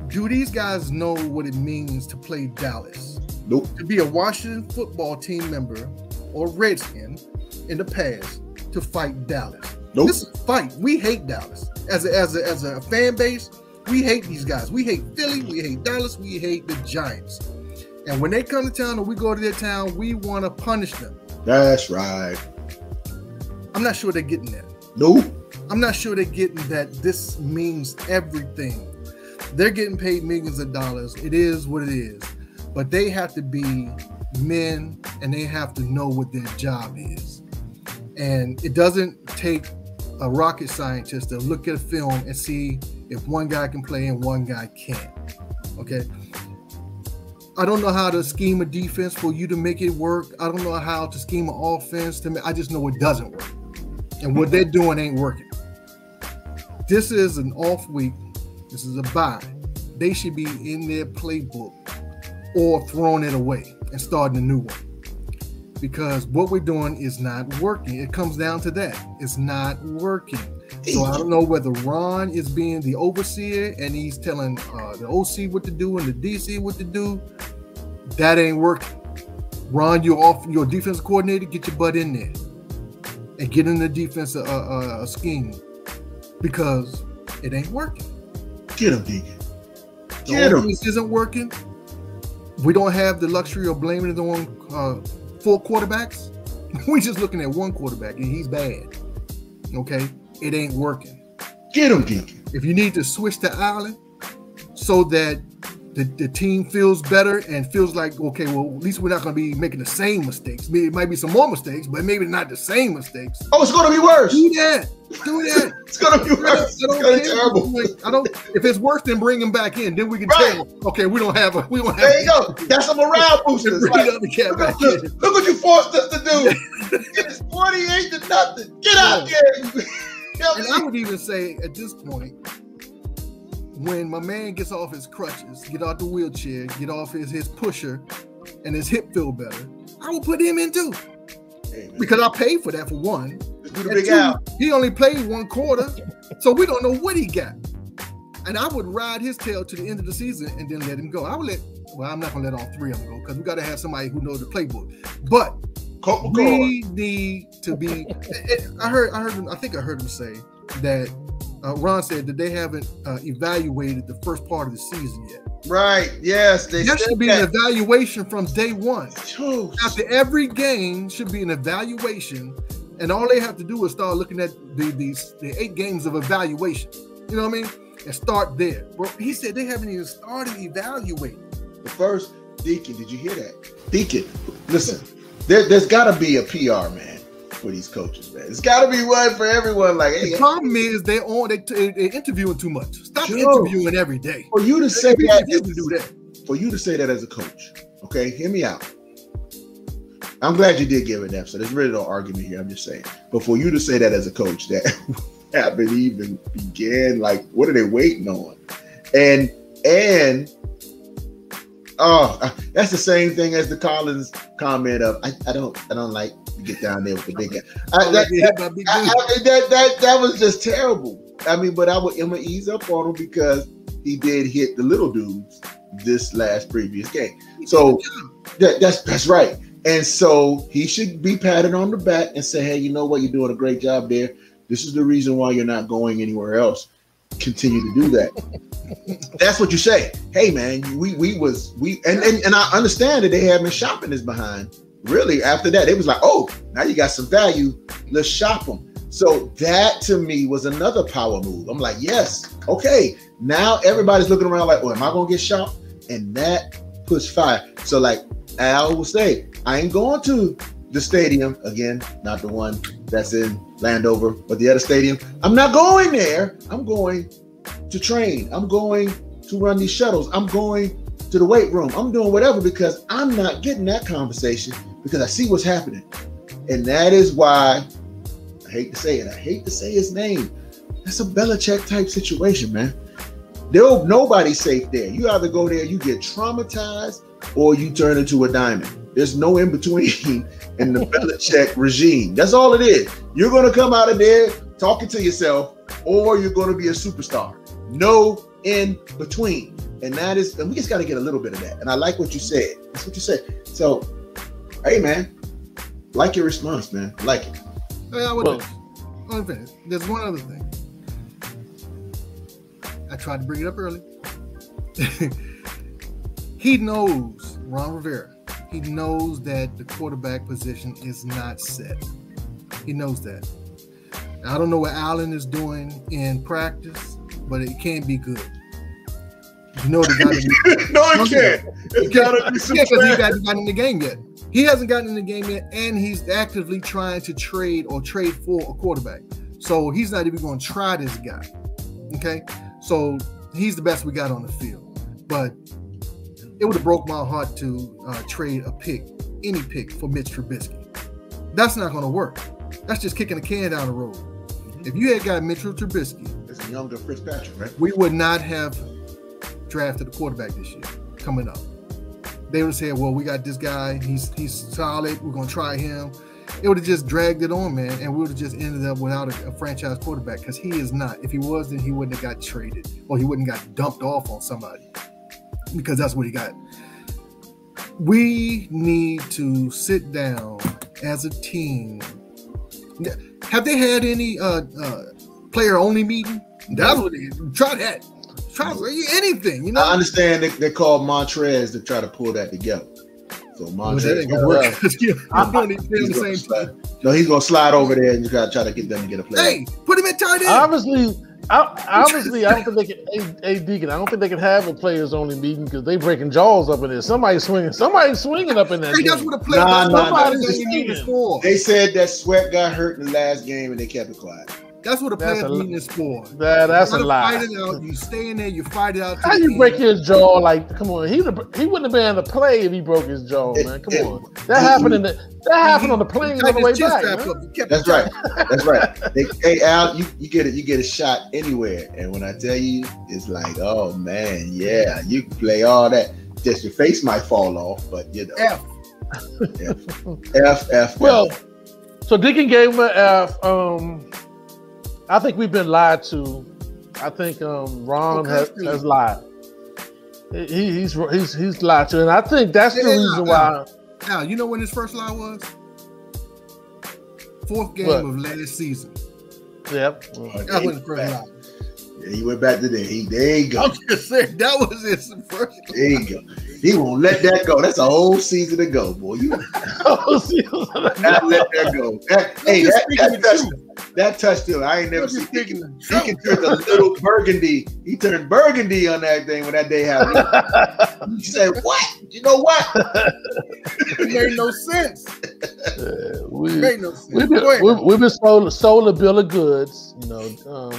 do these guys know what it means to play Dallas? Nope. To be a Washington football team member or Redskin in the past to fight Dallas. Nope. This is a fight. We hate Dallas. As a fan base, we hate these guys. We hate Philly, we hate Dallas, we hate the Giants. And when they come to town or we go to their town, we want to punish them. That's right. I'm not sure they're getting that. Nope. I'm not sure they're getting that this means everything. They're getting paid millions of dollars. It is what it is. But they have to be men and they have to know what their job is. And it doesn't take a rocket scientist to look at a film and see if one guy can play and one guy can't. Okay? I don't know how to scheme a defense for you to make it work. I don't know how to scheme an offense to make. I just know it doesn't work. And what they're doing ain't working. This is an off week. This is a bye. They should be in their playbook or throwing it away and starting a new one. Because what we're doing is not working. It comes down to that. It's not working. So I don't know whether Ron is being the overseer and he's telling the OC what to do and the DC what to do. That ain't working. Ron, your defensive coordinator, get your butt in there and get in the defensive scheme because it ain't working. Get him, Deacon. The offense isn't working. We don't have the luxury of blaming it on 4 quarterbacks. We're just looking at one quarterback, and he's bad. Okay? It ain't working. Get him, Deacon. If you need to switch to Allen so that the team feels better and feels like, okay, well, at least we're not going to be making the same mistakes. Maybe it might be some more mistakes, but maybe not the same mistakes. Oh, it's going to be worse. Do that. It's going to be worse. It's going to be terrible. If it's worse, then bring him back in. Then we can tell. Okay, we don't have. There you go. That's a morale booster. Look what you forced us to do. It's 48-0. Get out there. And I would even say at this point, when my man gets off his crutches, get out the wheelchair, get off his pusher, and his hip feel better, I will put him in too. Amen. Because I paid for that for one. Do the big out. He only played 1 quarter, so we don't know what he got. And I would ride his tail to the end of the season and then let him go. I'm not gonna let all 3 of them go because we got to have somebody who knows the playbook. But we need to be. I think I heard him say that. Ron said that they haven't evaluated the first part of the season yet. Right. Yes. That should be an evaluation from day one. After every game should be an evaluation, and all they have to do is start looking at the 8 games of evaluation. You know what I mean? And start there. But he said they haven't even started evaluating. The first, Deacon, did you hear that? Deacon, listen, there's got to be a PR man for these coaches, man. It's got to be one for everyone. Like, hey, the problem is they're interviewing too much. Stop interviewing every day. For you to say that, for you to say that as a coach, okay, hear me out. I'm glad you did give it that. So there's really no argument here. I'm just saying. But for you to say that as a coach, that haven't even began, like, what are they waiting on? And that's the same thing as the Collins comment of I don't like to get down there with the big guy. That was just terrible. I mean, but I'm gonna ease up on him because he did hit the little dudes this previous game. So that's right. And so he should be patted on the back and say, hey, you know what? You're doing a great job there. This is the reason why you're not going anywhere else. Continue to do that. That's what you say. Hey man, and I understand that they have been shopping this behind. Really, after that, it was like, oh, now you got some value. Let's shop them. So that to me was another power move. I'm like, yes, okay. Now everybody's looking around like, oh, am I gonna get shopped? And that puts fire. So like Al will say, I ain't going to the stadium again, not the one that's in Landover, but the other stadium. I'm not going there. I'm going to train. I'm going to run these shuttles. I'm going to the weight room. I'm doing whatever because I'm not getting that conversation because I see what's happening. And that is why I hate to say it. I hate to say his name. That's a Belichick type situation, man. Nobody's safe there. You either go there, you get traumatized, or you turn into a diamond. There's no in between in the Belichick regime. That's all it is. You're going to come out of there talking to yourself, or you're going to be a superstar. No in between. And we just got to get a little bit of that. And I like what you said. That's what you said. So, hey, man, like your response, man. Like it. There's one other thing. I tried to bring it up early. He knows, Ron Rivera, he knows that the quarterback position is not set. He knows that. I don't know what Allen is doing in practice, but it can't be good. You know the guy. No, it can't. It's got to be some because he hasn't gotten in the game yet. He hasn't gotten in the game yet, and he's actively trying to trade for a quarterback. So he's not even going to try this guy. Okay? So he's the best we got on the field. But it would have broke my heart to trade any pick for Mitch Trubisky. That's not going to work. That's just kicking a can down the road. If you had got Mitchell Trubisky, it's a younger Fitzpatrick, right? We would not have drafted a quarterback this year coming up. They would have said, well, we got this guy. He's solid. We're going to try him. It would have just dragged it on, man, and we would have just ended up without a franchise quarterback because he is not. If he was, then he wouldn't have got traded or he wouldn't have got dumped off on somebody because that's what he got. we need to sit down as a team. Have they had any player only meeting? That's what they try that. Try anything, you know. I understand they called Montrez to try to pull that together. So Montrez ain't gonna work. No, he's gonna slide over there and you gotta try to get them to get a play. Hey, put him at tight end. Obviously, I don't think they can. Deacon, I don't think they can have a players only meeting because they breaking jaws up in there. Somebody's swinging up in there. Hey, that's what a players meeting is for. They said that Sweat got hurt in the last game and they kept it quiet. That's what a players meeting is for. That's a lie. Fight it out. You stay in there. You fight it out. How you break his jaw? Like, come on, he wouldn't have been able to play if he broke his jaw, man. Come on, that happened on the plane on the way back. That's right. That's right. Hey Al, you get a shot anywhere, and when I tell you, it's like, oh man, yeah, you can play all that. Just your face might fall off, but you know. F. Well, so Deacon gave him an F. I think we've been lied to. I think Ron has lied. He's lied to, and I think that's the reason why. Now, you know when his first lie was? Fourth game of last season. Yep. That was his first lie. Yeah, he went back to there. There you go. I'm just saying that was his first. There you go. He won't let that go. That's a whole season to go, boy. You not let that go. That touched him. I ain't never seen. He can turn a little burgundy. He turned burgundy on that thing when that day happened. You say what? You know what? It made no sense. We've been sold a bill of goods. You know,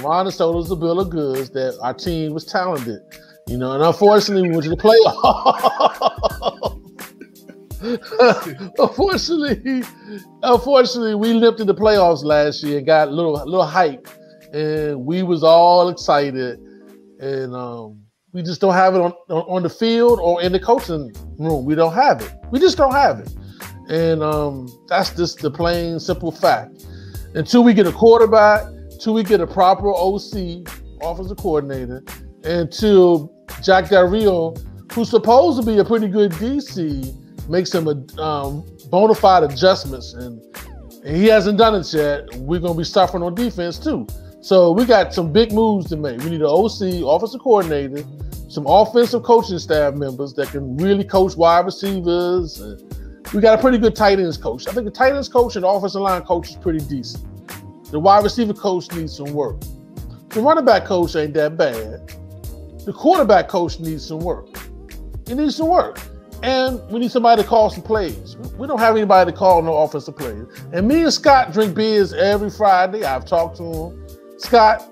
Ron sold us a bill of goods that our team was talented. You know, and unfortunately, we went to the playoffs. Unfortunately, we limped in the playoffs last year and got a little hype, and we was all excited, and we just don't have it on the field or in the coaching room. We don't have it. We just don't have it, and that's just the plain simple fact. Until we get a quarterback, until we get a proper OC, offensive coordinator, until Jack Del Rio, who's supposed to be a pretty good DC, makes some bona fide adjustments, and he hasn't done it yet, we're going to be suffering on defense too. So we got some big moves to make. We need an OC, offensive coordinator, some offensive coaching staff members that can really coach wide receivers. And we got a pretty good tight ends coach. I think the tight ends coach and the offensive line coach is pretty decent. The wide receiver coach needs some work. The running back coach ain't that bad. The quarterback coach needs some work. He needs some work. And we need somebody to call some plays. We don't have anybody to call no offensive plays. And me and Scott drink beers every Friday. I've talked to him. Scott,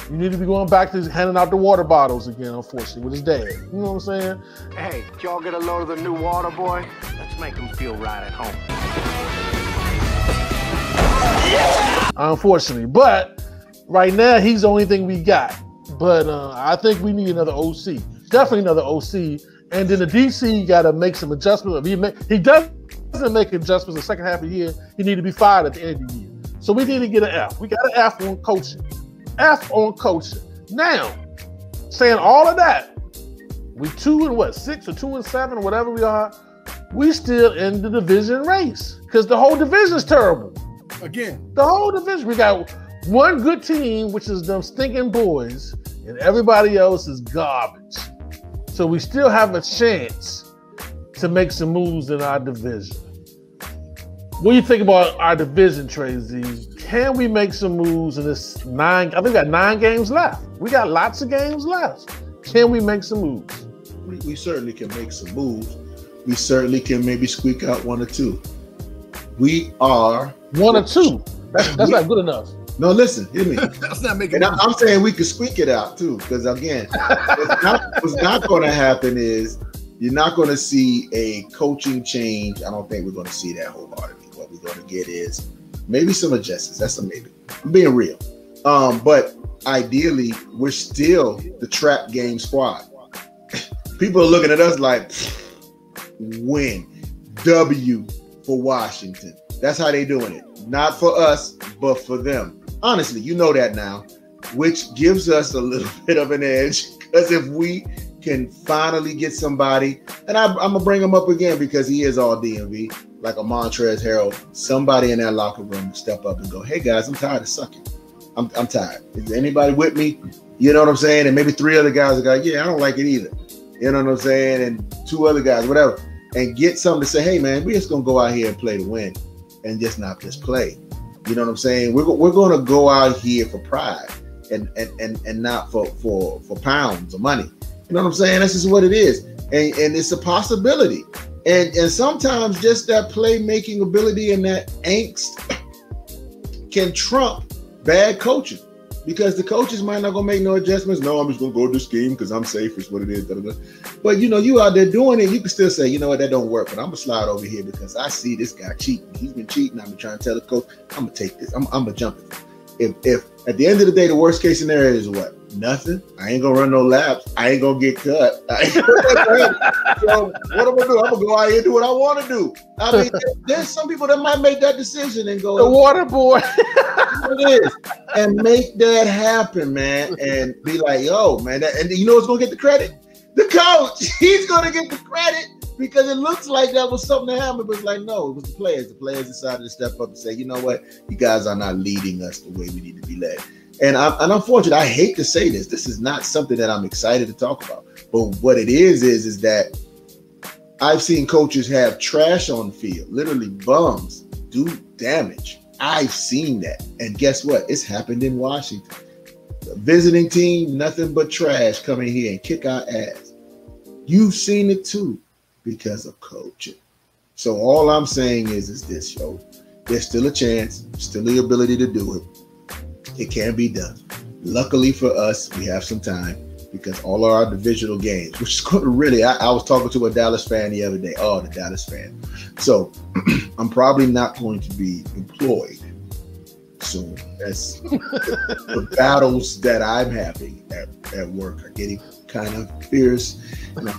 you need to be going back to handing out the water bottles again, unfortunately, with his dad. You know what I'm saying? Hey, did y'all get a load of the new water, boy? Let's make him feel right at home. Yeah! Unfortunately. But right now, he's the only thing we got. But I think we need another OC. Definitely another OC. And then the DC got to make some adjustments. He doesn't make adjustments the second half of the year. He need to be fired at the end of the year. So we need to get an F. We got an F on coaching. F on coaching. Now, saying all of that, we 2-6 or 2-7 or whatever we are, we still in the division race because the whole division is terrible. Again. The whole division. We got one good team, which is them stinking boys, and everybody else is garbage. So we still have a chance to make some moves in our division. What do you think about our division, Tracy? Can we make some moves in this I think we got 9 games left. We got lots of games left. Can we make some moves? We certainly can make some moves. We certainly can maybe squeak out 1 or 2. We are 1 or 2. That's not good enough. No, listen, hear me. That's not making. And I'm saying we could squeak it out too, because again, what's not going to happen is you're not going to see a coaching change. I don't think we're going to see that wholeheartedly. What we're going to get is maybe some adjustments. That's a maybe. I'm being real. But ideally, we're still the trap game squad. People are looking at us like, win, W for Washington. That's how they doing it. Not for us, but for them. Honestly, you know that now, which gives us a little bit of an edge, because if we can finally get somebody, and I'm gonna bring him up again because he is all DMV, like a Montrezl Harrell, somebody in that locker room step up and go, hey guys, I'm tired of sucking. I'm tired. Is anybody with me? You know what I'm saying? And maybe 3 other guys are going, yeah, I don't like it either. You know what I'm saying? And 2 other guys, whatever. And get something to say, hey man, we're just gonna go out here and play to win and just not just play. You know what I'm saying? We're gonna go out here for pride and not for pounds or money. You know what I'm saying? This is what it is. And it's a possibility. And sometimes just that playmaking ability and that angst can trump bad coaching, because the coaches might not gonna make no adjustments. No, I'm just gonna go to this scheme because I'm safe. It's what it is. Blah, blah, blah. But you out there doing it, you can still say, you know what, that don't work. But I'm gonna slide over here because I see this guy cheating. He's been cheating. I've been trying to tell the coach, I'm gonna take this. I'm gonna jump it. If at the end of the day, the worst case scenario is what? Nothing. I ain't gonna run no laps. I ain't gonna get cut. So what I'm gonna do? I'm gonna go out here and do what I want to do. I mean, there's some people that might make that decision and go, the water boy. It is, and make that happen, man, and be like, yo, man, and you know who's gonna get the credit? The coach. He's gonna get the credit because it looks like that was something that happened, but it's like, no, it was the players. The players decided to step up and say, you know what, you guys are not leading us the way we need to be led. And unfortunately, I hate to say this. This is not something that I'm excited to talk about. But what it is that I've seen coaches have trash on the field, literally bums, do damage. I've seen that. And guess what? It's happened in Washington. The visiting team, nothing but trash coming here and kick our ass. You've seen it too because of coaching. So all I'm saying is this, yo. There's still a chance, still the ability to do it. It can be done. Luckily for us, we have some time because all of our divisional games, which is going to really, I was talking to a Dallas fan the other day. Oh, the Dallas fan. So I'm probably not going to be employed soon. That's the battles that I'm having at work are getting kind of fierce. And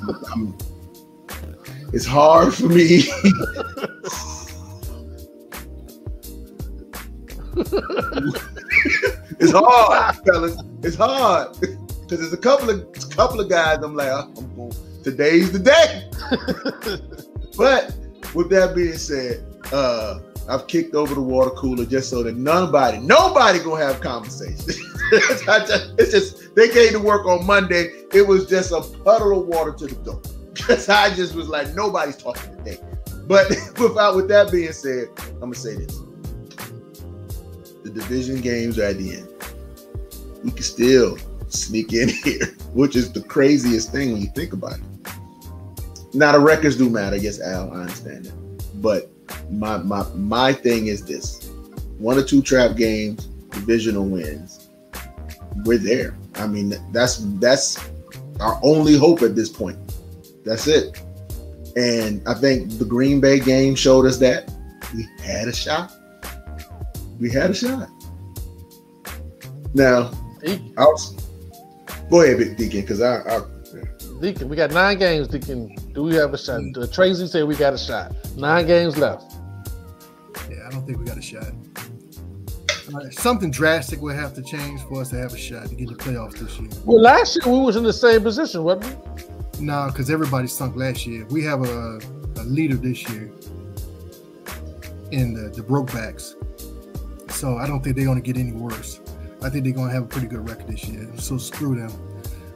it's hard for me. It's hard, fellas. It's hard because there's a couple of guys. I'm like, I'm going. Today's the day. But with that being said, I've kicked over the water cooler just so that nobody gonna have conversation. It's just they came to work on Monday. It was just a puddle of water to the door. Because I just was like, nobody's talking today. But with that being said, I'm gonna say this. The division games are at the end. We can still sneak in here, which is the craziest thing when you think about it. Now the records do matter, yes, Al, I understand that. But my thing is this: 1 or 2 trap games, divisional wins. We're there. I mean, that's our only hope at this point. That's it. And I think the Green Bay game showed us that we had a shot. We had a shot. Now, go ahead, Deacon, because Deacon, we got 9 games, Deacon. Do we have a shot? Tracy said we got a shot. 9 games left. Yeah, I don't think we got a shot. Something drastic would have to change for us to have a shot to get in the playoffs this year. Well, last year we was in the same position, wasn't we? No, because everybody stunk last year. We have a leader this year in the Brokebacks. So I don't think they're going to get any worse. I think they're going to have a pretty good record this year. So screw them.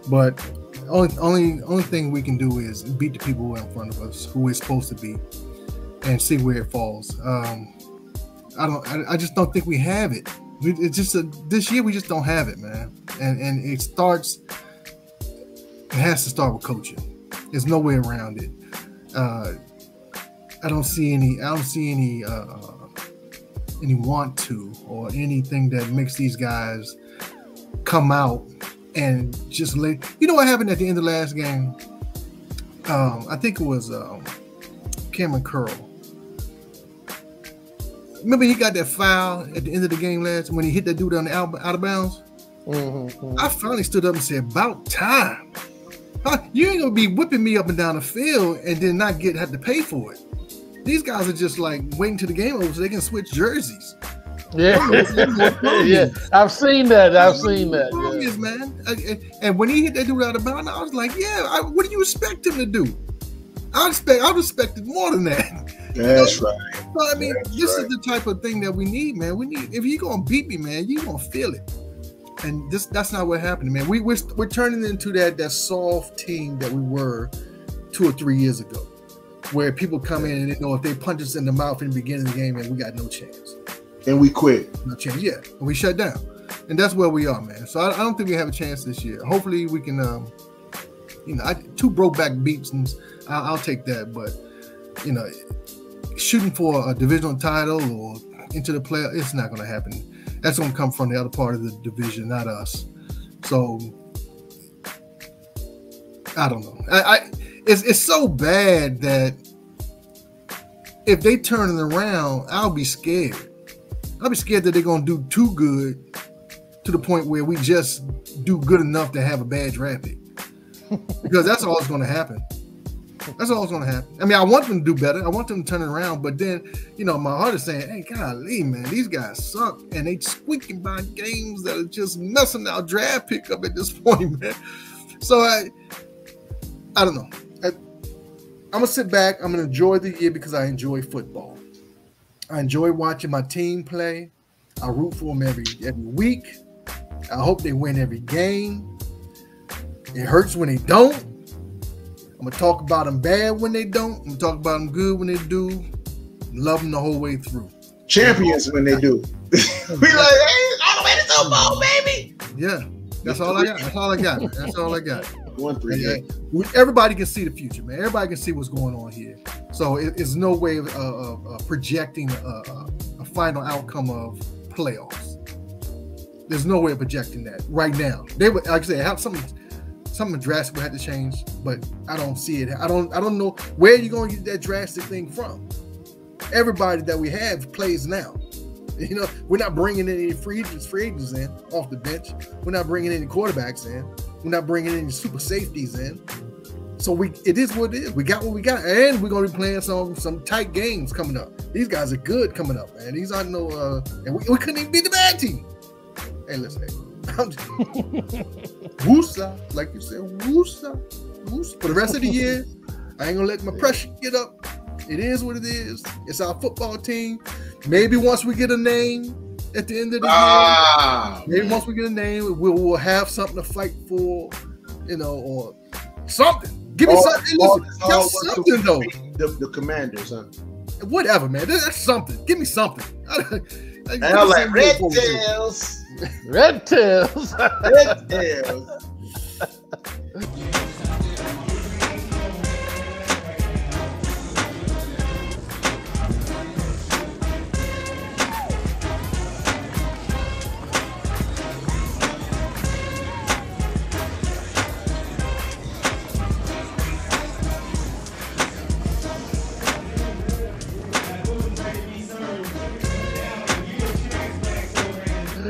But only thing we can do is beat the people who are in front of us, who we're supposed to be, and see where it falls. I just don't think we have it. It's just this year we just don't have it, man. And it has to start with coaching. There's no way around it. I don't see any want to or anything that makes these guys come out and just lay. You know what happened at the end of the last game? I think it was Cameron Curl. Remember he got that foul at the end of the game when he hit that dude on the out of bounds? Mm-hmm. I finally stood up and said, about time. You ain't gonna be whipping me up and down the field and then not have to pay for it. These guys are just like waiting till the game over so they can switch jerseys. Yeah, yeah. I've seen that. I've seen that. Yeah. Man. And when he hit that dude out of bounds, I was like, yeah. What do you expect him to do? I respected more than that. That's right. So I mean, this is the type of thing that we need, man. We need, if you're gonna beat me, man, you're gonna feel it. And that's not what happened, man. We're turning into that soft team that we were 2 or 3 years ago, where people come in and they know if they punch us in the mouth in the beginning of the game, and we got no chance. And we quit. No chance, yeah. And we shut down. And that's where we are, man. So I don't think we have a chance this year. Hopefully we can, 2 broke-back beats, and I'll take that. But, shooting for a divisional title or into the playoff, it's not going to happen. That's going to come from the other part of the division, not us. So, I don't know. It's so bad that if they turn it around, I'll be scared. I'll be scared that they're going to do too good to the point where we just do good enough to have a bad draft pick. Because that's all that's going to happen. That's all that's going to happen. I mean, I want them to do better. I want them to turn it around. But then, my heart is saying, hey, golly, man, these guys suck. And they squeaking by games that are just messing our draft pick up at this point, man. So, I don't know. I'm going to sit back. I'm going to enjoy the year because I enjoy football. I enjoy watching my team play. I root for them every week. I hope they win every game. It hurts when they don't. I'm going to talk about them bad when they don't. I'm going to talk about them good when they do. Love them the whole way through. Champions when they do. We like, hey, all the way to Super Bowl, baby. Yeah. That's all I got. That's all I got, man. That's all I got. 1-3. Everybody can see the future, man. Everybody can see what's going on here. So it's no way of projecting a final outcome of playoffs. There's no way of projecting that right now. They would, like I said, have something drastic would have to change, but I don't see it. I don't know where you're going to get that drastic thing from. Everybody that we have plays now. We're not bringing in any free agents in off the bench. We're not bringing any quarterbacks in. We're not bringing any super safeties in. So it is what it is. We got what we got, and we're going to be playing some tight games coming up. These guys are good coming up, man. These aren't no and we couldn't even beat the bad team. Hey, listen, I'm just woosa, like you said, woosa. For the rest of the year, I ain't gonna let my pressure get up. It is what it is. It's our football team. Maybe once we get a name at the end of the year, maybe once we get a name, we'll have something to fight for, or something. Give me something. Listen, just something though. The Commanders, huh? Whatever, man. That's something. Give me something. And I'm like, Red Tails. Red Tails. Red Tails.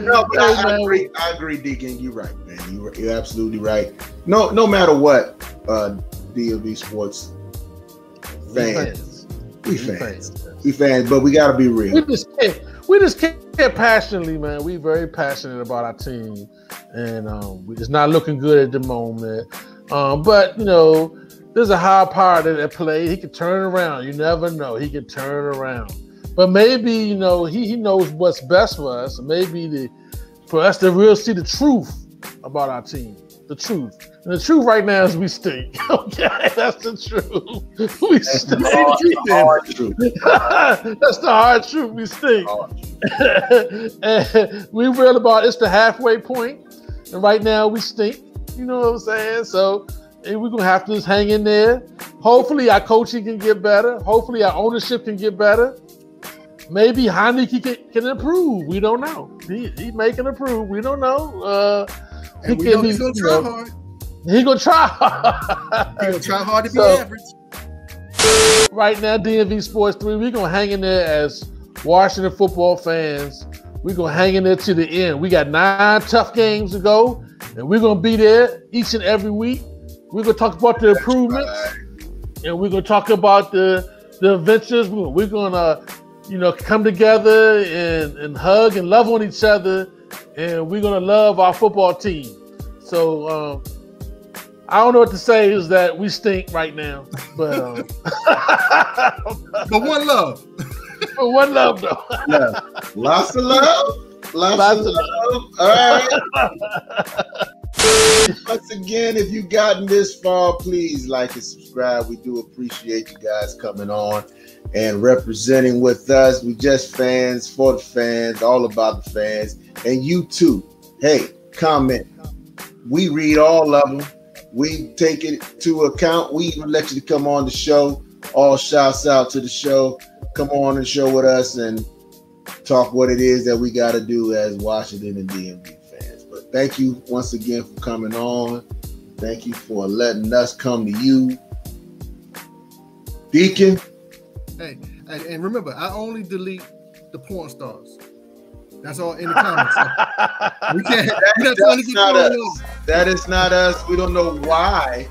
No, but I agree, Deacon. You're right, man. You're absolutely right. No matter what, DMV Sports fans. We fans, but we gotta be real. We just care passionately, man. We very passionate about our team, and it's not looking good at the moment. But there's a high power that play. He can turn around. You never know. He can turn around. But maybe, he knows what's best for us. Maybe for us to really see the truth about our team. The truth. And the truth right now is we stink. Okay, that's the truth. We stink. That's the hard truth. We stink. And we real about it's the halfway point. And right now we stink. You know what I'm saying? So we're going to have to just hang in there. Hopefully our coaching can get better. Hopefully our ownership can get better. Maybe Heineke can improve. We don't know. He may can improve. We don't know. And we know he's going to try hard. He's going to try hard. He's going to try hard to be average. Right now, DMV Sports 3, we're going to hang in there as Washington football fans. We're going to hang in there to the end. We got 9 tough games to go, and we're going to be there each and every week. We're going to talk about the improvements, and we're going to talk about the adventures. We're going to come together and hug and love on each other, and we're gonna love our football team. So I don't know what to say. Is that we stink right now, but but one love. But one love though. Yeah. Lots of love. Lots of love. All right. Once again, if you've gotten this far, please like and subscribe. We do appreciate you guys coming on and representing with us. We just fans for the fans, all about the fans. And you too. Hey, comment. We read all of them. We take it to account. We even let you come on the show. All shouts out to the show. Come on the show with us and talk what it is that we got to do as Washington and DMV fans. But thank you once again for coming on. Thank you for letting us come to you. Deacon. Hey, and remember, I only delete the porn stars. That's all in the comments. So we can't. That's not us. That is not us. We don't know why.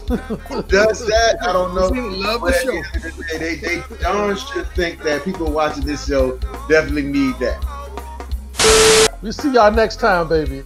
Who does that? I don't know. Love the show. They darn sure think that people watching this show definitely need that. We'll see y'all next time, baby.